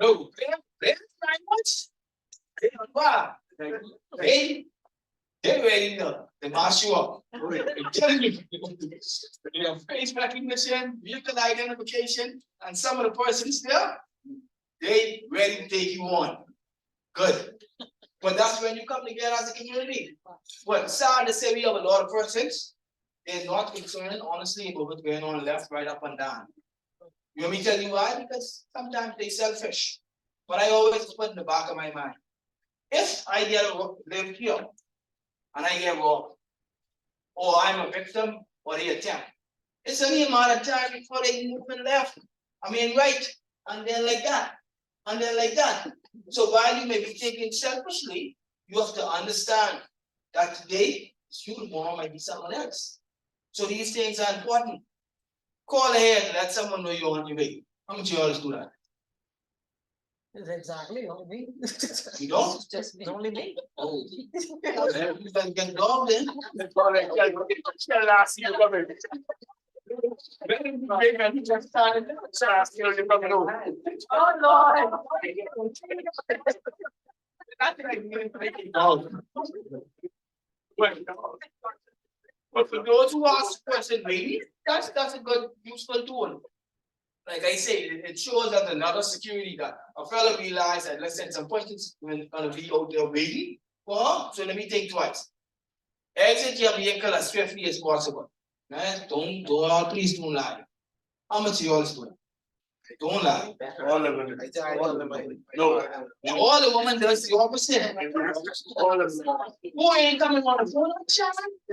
No, Blair, very much. They on fire. They ready to mash you up. I'm telling you. You have face recognition, vehicle identification, and some of the persons there, they ready to take you on. Good. But that's when you come together as a community. But sad to say we have a lot of persons, they're not concerned honestly about what's going on left, right, up and down. You want me to tell you why? Because sometimes they selfish. But I always put in the back of my mind, if I live here and I get robbed, or I'm a victim or they attempt, it's only a matter of time before they move and left. I mean right, and then like that, and then like that. So while you may be thinking selfishly, you have to understand that today you tomorrow might be someone else. So these things are important. Call ahead and let someone know you're on your way. How much you always do that? It's exactly only me. You don't? It's just me. Only me. Oh. You can get involved in. Oh, Lord. But for those who ask questions, maybe that's a good useful tool. Like I say, it shows that another security that a fellow realized that listen, some persons gonna be out there waiting for her, so let me think twice. Exit your vehicle as swiftly as possible. Man, please don't lie. How much you all doing? Don't lie. All of them. No. All the women does the opposite. All of them. Who ain't coming on the phone?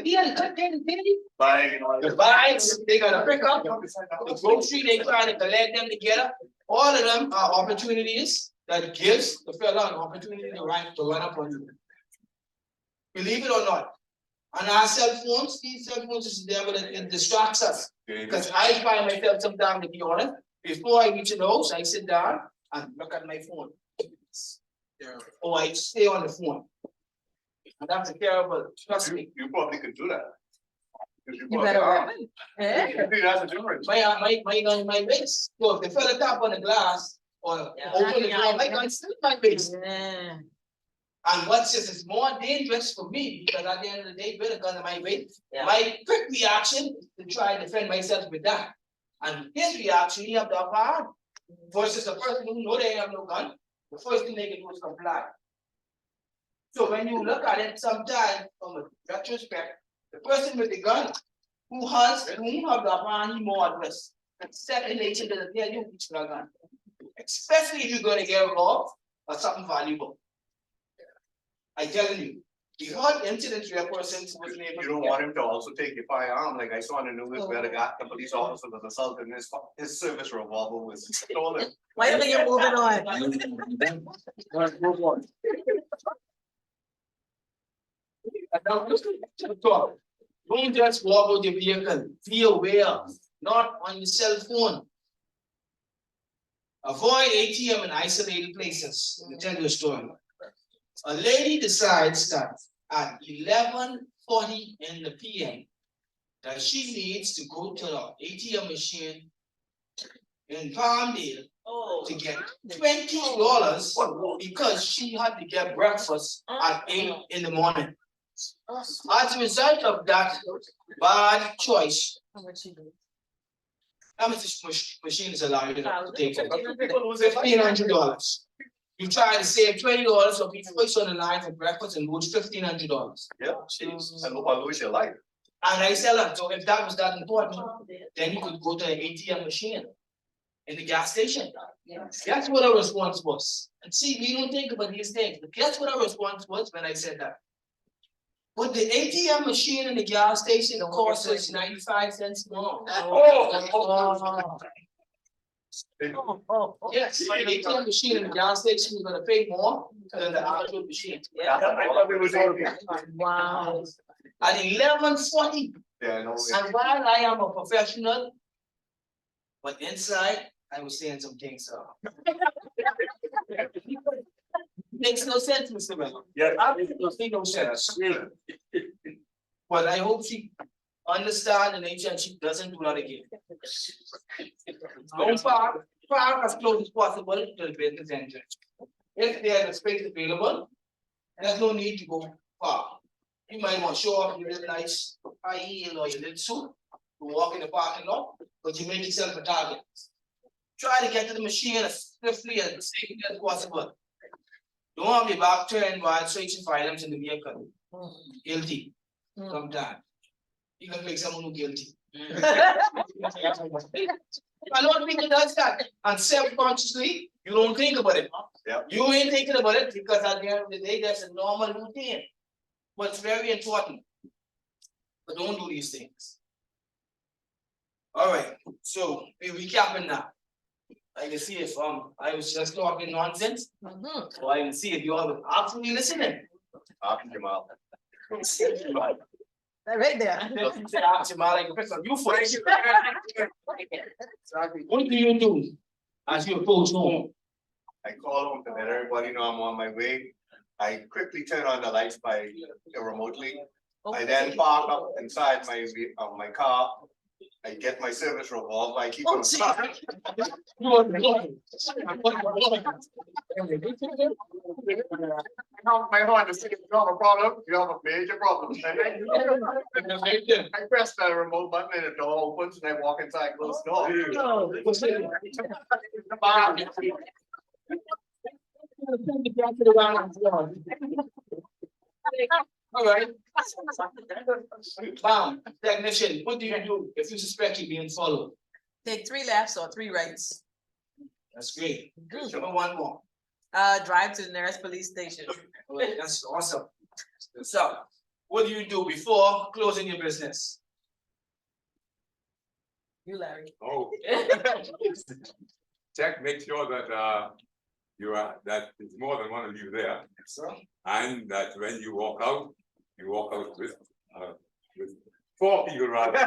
Yeah, cut that baby. Buying and all The that. bikes, they gotta pick up. The grocery, they try to collect them together. All of them are opportunities that gives the fella an opportunity to run up on you. Believe it or not. On our cell phones, these cell phones is there, but it distracts us. Because I find myself sometimes, to be honest, before I reach the house, I sit down and look at my phone. Or I stay on the phone. And that's terrible, trust me. You probably could do that. 'Cause You probably better are. run. You think that's a difference. My base. So if the fella tap on the glass or open the door, my gun still my base. Yeah. And what's just is more dangerous for me because at the end of the day, with a gun in my base, Yeah. my quick reaction is to try to defend myself with that. And his reaction, he have the upper hand. Versus the person who know they have no gun, the first thing they can do is comply. So when you look at it sometimes from a retrospect, the person with the gun who have the upper hand, he more at risk. And second nature doesn't tell you which gun. Especially if you're gonna get robbed or something valuable. I telling you, the hot incidents where a person was able You to don't get. want him to also take your firearm, like I saw in the news where the guy, the police officer was assaulted and his service revolver was stolen. Why don't you moving on? Don't just walk out your vehicle, be aware, not on your cell phone. Avoid ATM in isolated places. Let me tell you a story. A lady decides that at 11:40 in the PM that she needs to go to the ATM machine in Palmdale to get $20 because she had to get breakfast at 8 in the morning. As a result of that bad choice, how much this machine is allowed you to take? $1,500. You try to save $20 for people first on the line for breakfast and lose $1,500. Yeah, jeez, and hope I lose your life. And I said, look, so if that was that important, then you could go to the ATM machine in the gas station. That's what our response was. And see, we don't think about these things, but guess what our response was when I said that? But the ATM machine in the gas station costs us 95 cents more. Yes, the ATM machine in the gas station, you're gonna pay more than the actual machine. Wow. At 11:40, Yeah, no. and while I am a professional, but inside, I was saying some things, makes no sense, Mr. Miller. Yeah. Absolutely no sense. But I hope she understands the nature and she doesn't do that again. Don't park as close as possible to the business entrance. If there's a space available, there's no need to go far. You might want to show off your little nice high heel or your little suit to walk in the parking lot, but you make yourself a target. Try to get to the machine as swiftly and safely as possible. Don't have your back turned while searching for items in the vehicle. Guilty. Sometimes. You can make someone who guilty. A lot of people does that, and self-consciously, you don't think about it. Yeah. You ain't thinking about it because at the end of the day, that's a normal routine. But it's very important. But don't do these things. All right, so we're recapping now. I can see if I was just talking nonsense, so I can see if you all were actually listening. Jamal. Right there. Doesn't say Jamal, I can pick on you for it. What do you do as you approach home? I call home to let everybody know I'm on my way. I quickly turn on the lights remotely. I then park up inside my car. I get my service revolver. I keep on. My horn is saying, you have a problem, you have a major problem. I press the remote button and the door opens and I walk inside, close the door. All right. Bam, technician, what do you do if you suspect you're being followed? Take 3 lefts or 3 rights. That's great. Show me one more. Drive to the nearest police station. All right, that's awesome. So, what do you do before closing your business? You, Larry. Oh. Check, make sure that that there's more than one of you there. Sir? And that when you walk out with 4 people rather.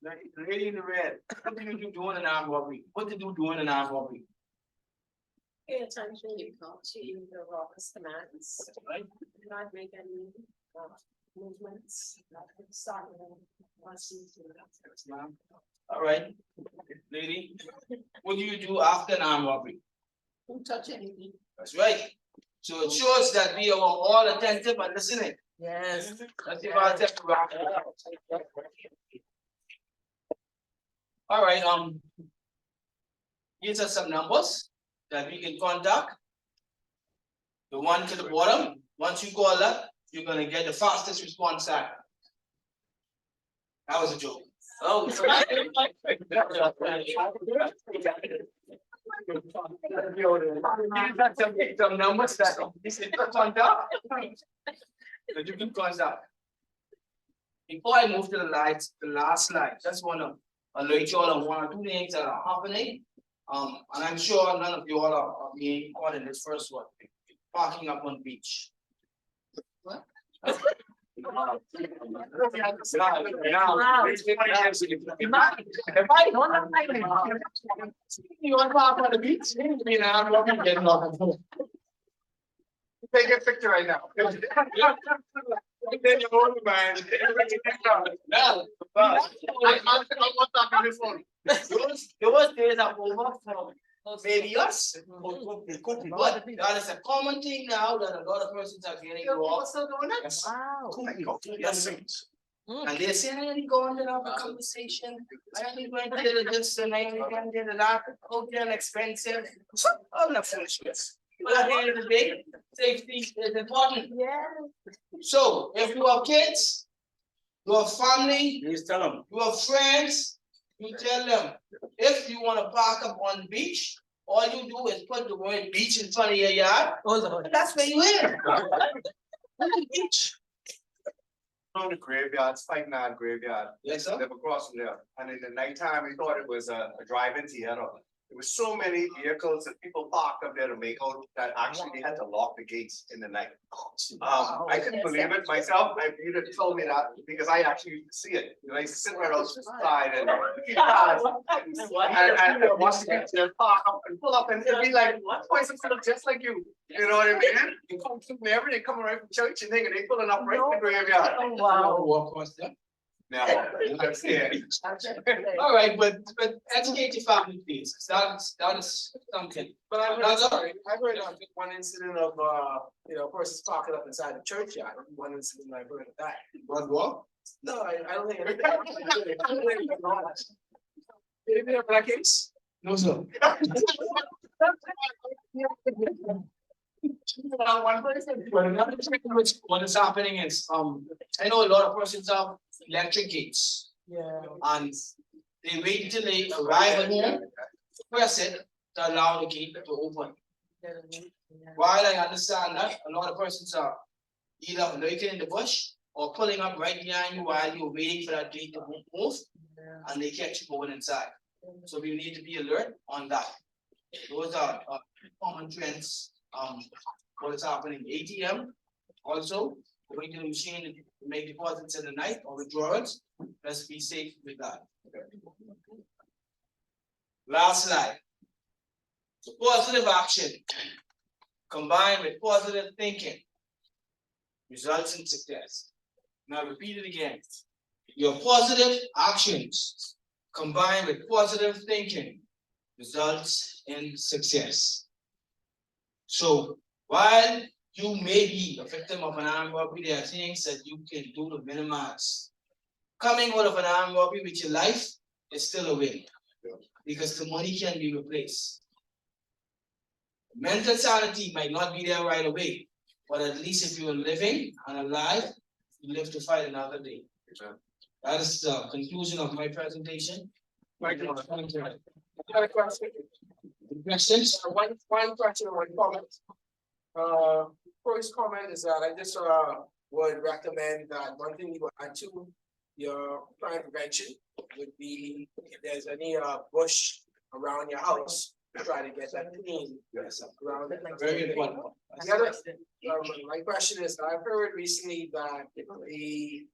The lady in the red, what do you do doing an armed robbery? What did you do in an armed robbery? Pay attention, you come to the office commands. Right. Not make any movements, not start. All right, lady, what do you do after an armed robbery? Don't touch anything. That's right. So it shows that we are all attentive and listening. Yes. Let's give ourselves a round. All right, these are some numbers that we can contact. The one to the bottom, once you call that, you're gonna get the fastest response time. That was a joke. Oh. Some numbers that this is on top. The different concept. Before I move to the last slide, just wanna alert you all on one or two things that are happening. And I'm sure none of you all are being caught in this first one, parking up on beach. What? You want to park on the beach? I'm walking, getting off. Take a picture right now. Then you hold the man. Well, I'm talking this one. Those days are over for maybe us. It could be, but that is a common thing now that a lot of persons are getting wrong. Yes. Wow. Yes. And they say, I ain't going to have a conversation. I ain't going to do this and I ain't going to do that. Okay, and expensive. All that foolishness. But at the end of the day, safety is important. Yeah. So if you have kids, you have family, Please tell them. you have friends, you tell them, if you want to park up on the beach, all you do is put the word beach in front of your yard. And that's where you live. On the beach. From the graveyard, Spikenard graveyard, Yes, sir. live across from there, and in the nighttime, we thought it was a drive-in theater. There was so many vehicles that people parked up there to make out that actually they had to lock the gates in the night. I couldn't believe it myself, you had told me that, because I actually used to see it, you know, I used to sit right outside and cars, and watch the kids there park up and pull up, and it'd be like, what person full of just like you know what I mean? You come through there, they come right from church and they pulling up right in the graveyard. Oh, wow. Walk across there. Now, I'm scared. All right, but educate your family, please. That is something. But I'm sorry, I've heard of one incident of, persons parking up inside the churchyard, one incident I've heard of that. What? No, I don't think. Did you have that case? No, sir. One person. Well, another thing which what is happening is, I know a lot of persons have electric gates. Yeah. And they wait until they arrive at home, press it to allow the gate to open. While I understand that, a lot of persons are either loitering in the bush or pulling up right behind you while you're waiting for that gate to move, and they catch you going inside. So we need to be alert on that. Those are common trends. What is happening? ATM also going to the machine to make deposits in the night or withdrawals. Let's be safe with that. Last slide. So positive action combined with positive thinking results in success. Now repeat it again. Your positive actions combined with positive thinking results in success. So while you may be a victim of an armed robbery, there are things that you can do to minimize. Coming out of an armed robbery with your life is still a win, because the money can be replaced. Mental sanity might not be there right away, but at least if you're living and alive, you live to fight another day. That is the conclusion of my presentation. Questions? One question or one comment. First comment is that I just would recommend that one thing you would add to your crime prevention would be if there's any bush around your house, try to get that clean. Yes, Around it. very important. The other, my question is, I've heard recently that the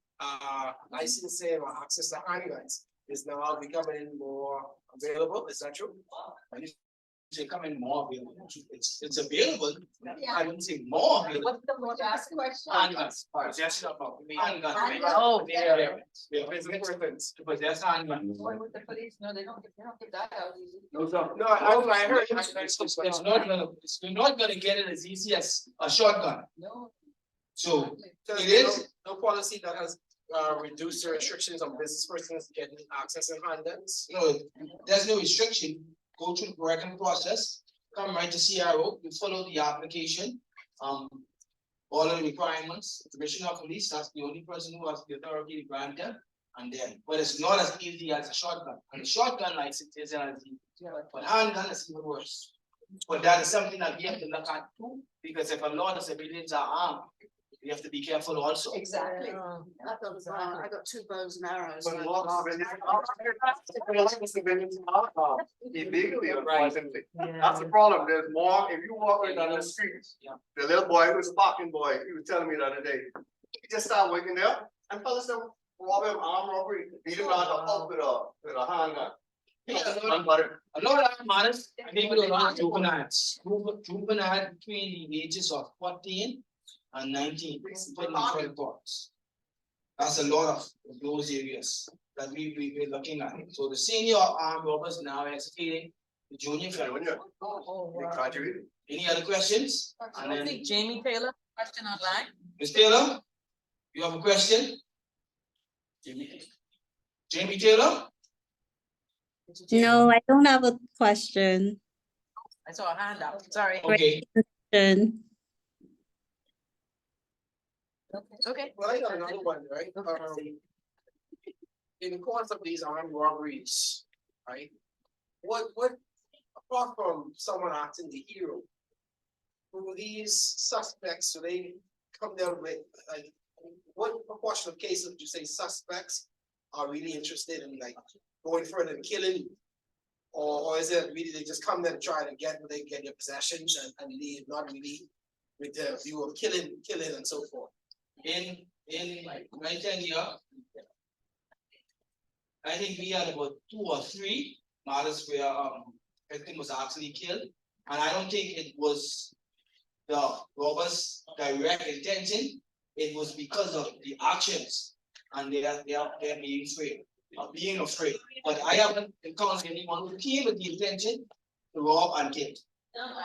licensing or access to handguns is now becoming more available. Is that true? It's becoming more available. It's available. I wouldn't say more available. What's the more asked question? Handguns. Possession of handguns. Oh, yeah. To possess handguns. Boy, with the police, no, they don't get that out easy. No, sir. No, I heard. It's not gonna get it as easy as a shotgun. No. So So it there's is. no policy that has reduced the restrictions on business persons getting access and handguns. No, there's no restriction. Go through the working process, come right to CRO, you follow the application. All of the requirements, the Commissioner of Police, that's the only person who has the authority to grant them. And then, but it's not as easy as a shotgun. And a shotgun license isn't as easy, but handgun is even worse. But that is something that we have to look at too, because if a lot of civilians are armed, we have to be careful also. Exactly. I got 2 bows and arrows. But a lot of it is illegally, unfortunately. That's the problem. There's more, if you walk down the streets, the little boy who's a parking boy, he was telling me the other day, he just started working there and fellas them rob him, armed robbery, beat him out of with a handgun. A lot of matters, people are not juveniles. Juvenile between the ages of 14 and 19, depending reports. That's a lot of those areas that we're looking at. So the senior armed robbers now executing the junior felons. They graduated. Any other questions? And I then, think Jamie Taylor, question online. Ms. Taylor, you have a question? Jamie Taylor? No, I don't have a question. I saw a hand up, sorry. Okay, Question. Okay. Well, I got another one, right? In the course of these armed robberies, right? What, apart from someone acting the hero, who these suspects, do they come down with, like, what proportion of cases would you say suspects are really interested in, like, going further and killing you? Or is it really they just come there to try to get what they get their possessions and leave, not really with the view of killing and so forth? in my tenure, I think we had about 2 or 3 matters where victim was actually killed, and I don't think it was the robbers' direct intention. It was because of the actions, and they are being afraid. But I haven't encountered anyone who came with the intention to rob and kill.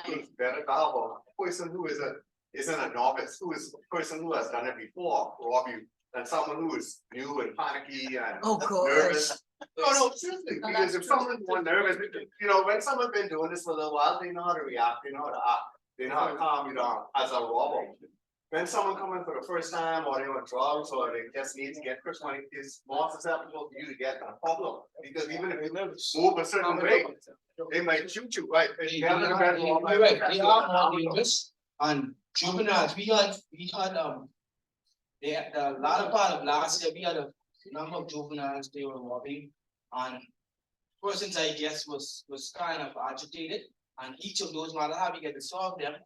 It's better to have a person who isn't a novice, who is a person who has done it before, rob you, than someone who is new and panicky and nervous. No, seriously, because if someone's more nervous, you know, when someone's been doing this for a little while, they know how to react, they know how to act, they know how to calm you down as a robber. When someone coming for the first time, or they want drugs, or they just need to get quick money, it's more susceptible for you to get a problem. Because even if you move a certain way, they might shoot you, right? You're right, they are more dangerous, and juveniles, we had the latter part of last year, we had a number of juveniles they were robbing, and persons, I guess, was kind of agitated, and each of those matters, how we get to solve them,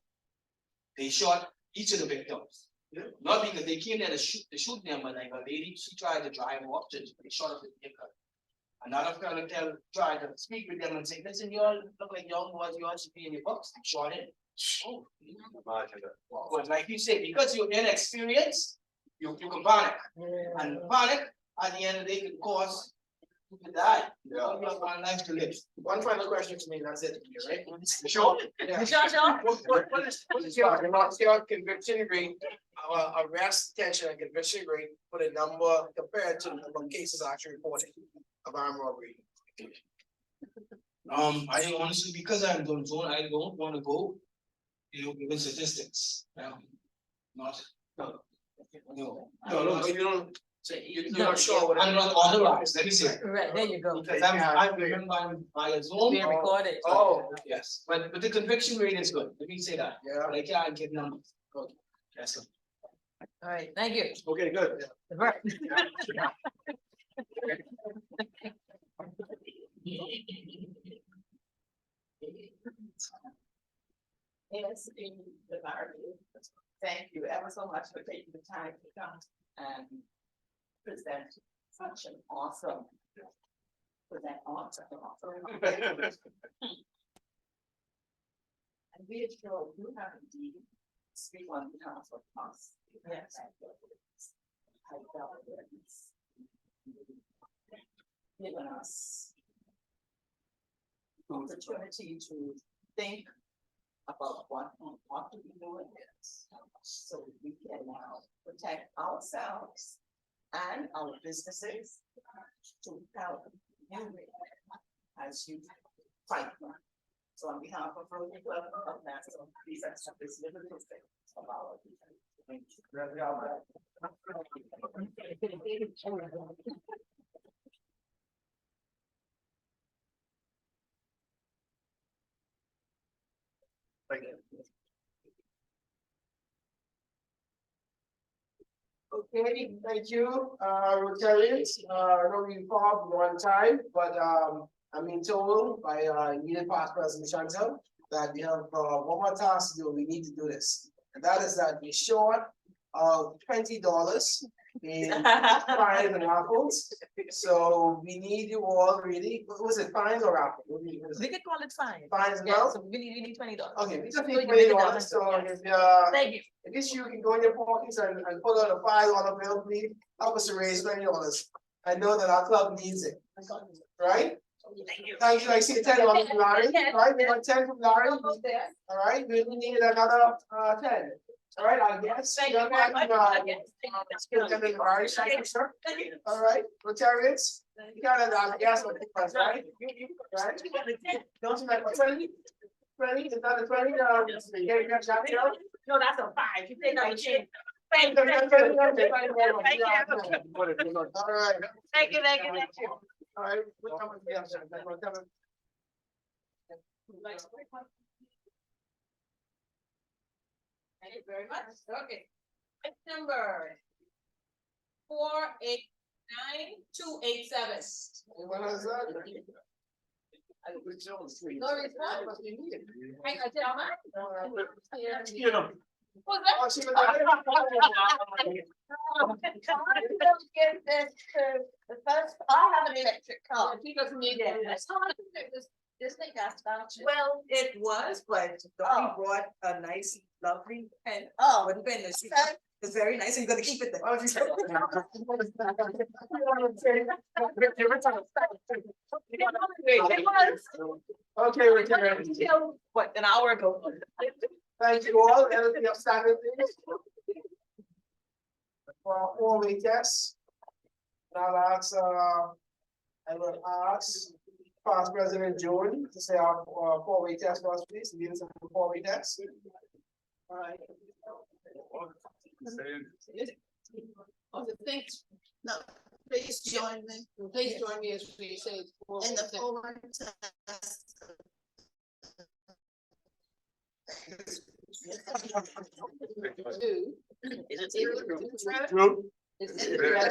they shot each of the victims. Not because they came there to shoot them, but like a lady, she tried to drive off, they shot up the vehicle. Another fellow tried to speak with them and say, listen, you all look like young boys, you all should be in your books, they shot it. But like you say, because you're inexperienced, you can panic. And panic, at the end of the day, can cause you to die. You have one life to live. One final question to me, that's it, right? Sure. Yeah. Sure. What is your conviction rate, arrest, detention, and conviction rate for the number compared to the number of cases actually reported of armed robbery? I honestly, because I'm doing zone, I don't want to go, giving statistics. Not. No, but you don't, so you're not sure what. I'm not authorized, let me say. Right, there you go. Because I remember I'm by a zone. Being recorded. Oh, yes, but the conviction rate is good, let me say that. Yeah. But I can't give numbers. Good. Yes, sir. All right, thank you. Okay, good. Yes, in the environment. Thank you ever so much for taking the time to come and present such an awesome. And we are sure you have indeed speak on behalf of us. Yes. Given us opportunity to think about what to be doing this, so we can now protect ourselves and our businesses to help you as you fight. So on behalf of Rotary Club of Nassau, please accept this little thing of our. Thank you. Thank you. Okay, thank you, Rotarians, I know we fought one time, but, I'm being told by, immediate past President Chantel that we have, one more task to do, we need to do this. And that is that we're short of $20 in fines and raffles. So we need you all really, what was it, fines or raffles? What do you- what is We it? could call it fine. Fines as Yeah, well? so we need $20. Okay, we just So need you make it $20, so $100, if, Thank you. I guess you can go in your pockets and pull out a $5 bill, please, help us to raise $20. I know that our club needs it, right? Thank you. Thank you, I see $10 from Larry, right, we got 10 from Larry, Almost there. all right, we need another, 10. All right, I guess. Thank you very much. Superintendent Larry, thank you, sir. All right, Rotarians, you gotta, yes, right? Right? Don't you like my 20? 20, is that a 20, you got shot, you know? No, that's a 5. You take out 10. Thank All you. right. Thank you, thank you. All right, we're coming together, sir. We're coming. Thank you very much. Okay. Number 489-287. Anyone else, sir? No response? I tell mine. You know, Who's that? Oh, she was Give this to the first, I have an electric car. He doesn't need that. This thing gas voucher. Well, it was, but Donnie brought a nice, lovely pen. Oh, With pen, so it's very nice, and you're gonna keep it there. Oh, she said- It was. Okay, Rotarians. Until, what, an hour ago? Thank you all, anything outstanding things? For our four-way test. Now that's, I will ask past President Jordan to say our four-way test for us, please, lead us in the four-way test. All right. Thanks. no, please join me Please join me as we say. in the forward test. Group.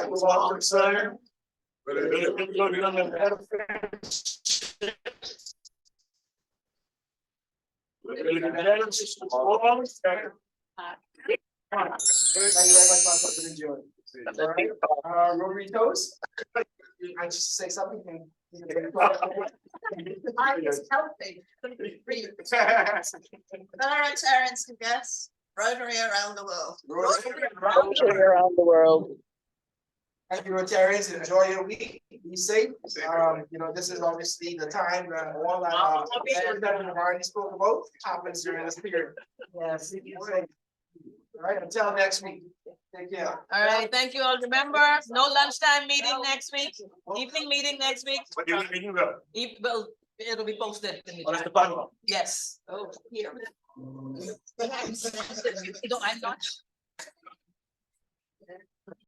Welcome, sir. Thank you very much, Past President Jordan. All right, Rotary Toast. I just say something. I is healthy. Rotarians and guests, Rotary around the world. Around the world. Thank you, Rotarians. Enjoy your week. Be safe. You know, this is obviously the time that all that we've already spoke about happens during this period. Yes. All right, until next week. Take care. All right, thank you all. Remember, no lunchtime meeting next week, evening meeting next week. What do you go? Well, it'll be posted. in the Oh, that's the chat. final. Yes. Oh, here. No, I'm not.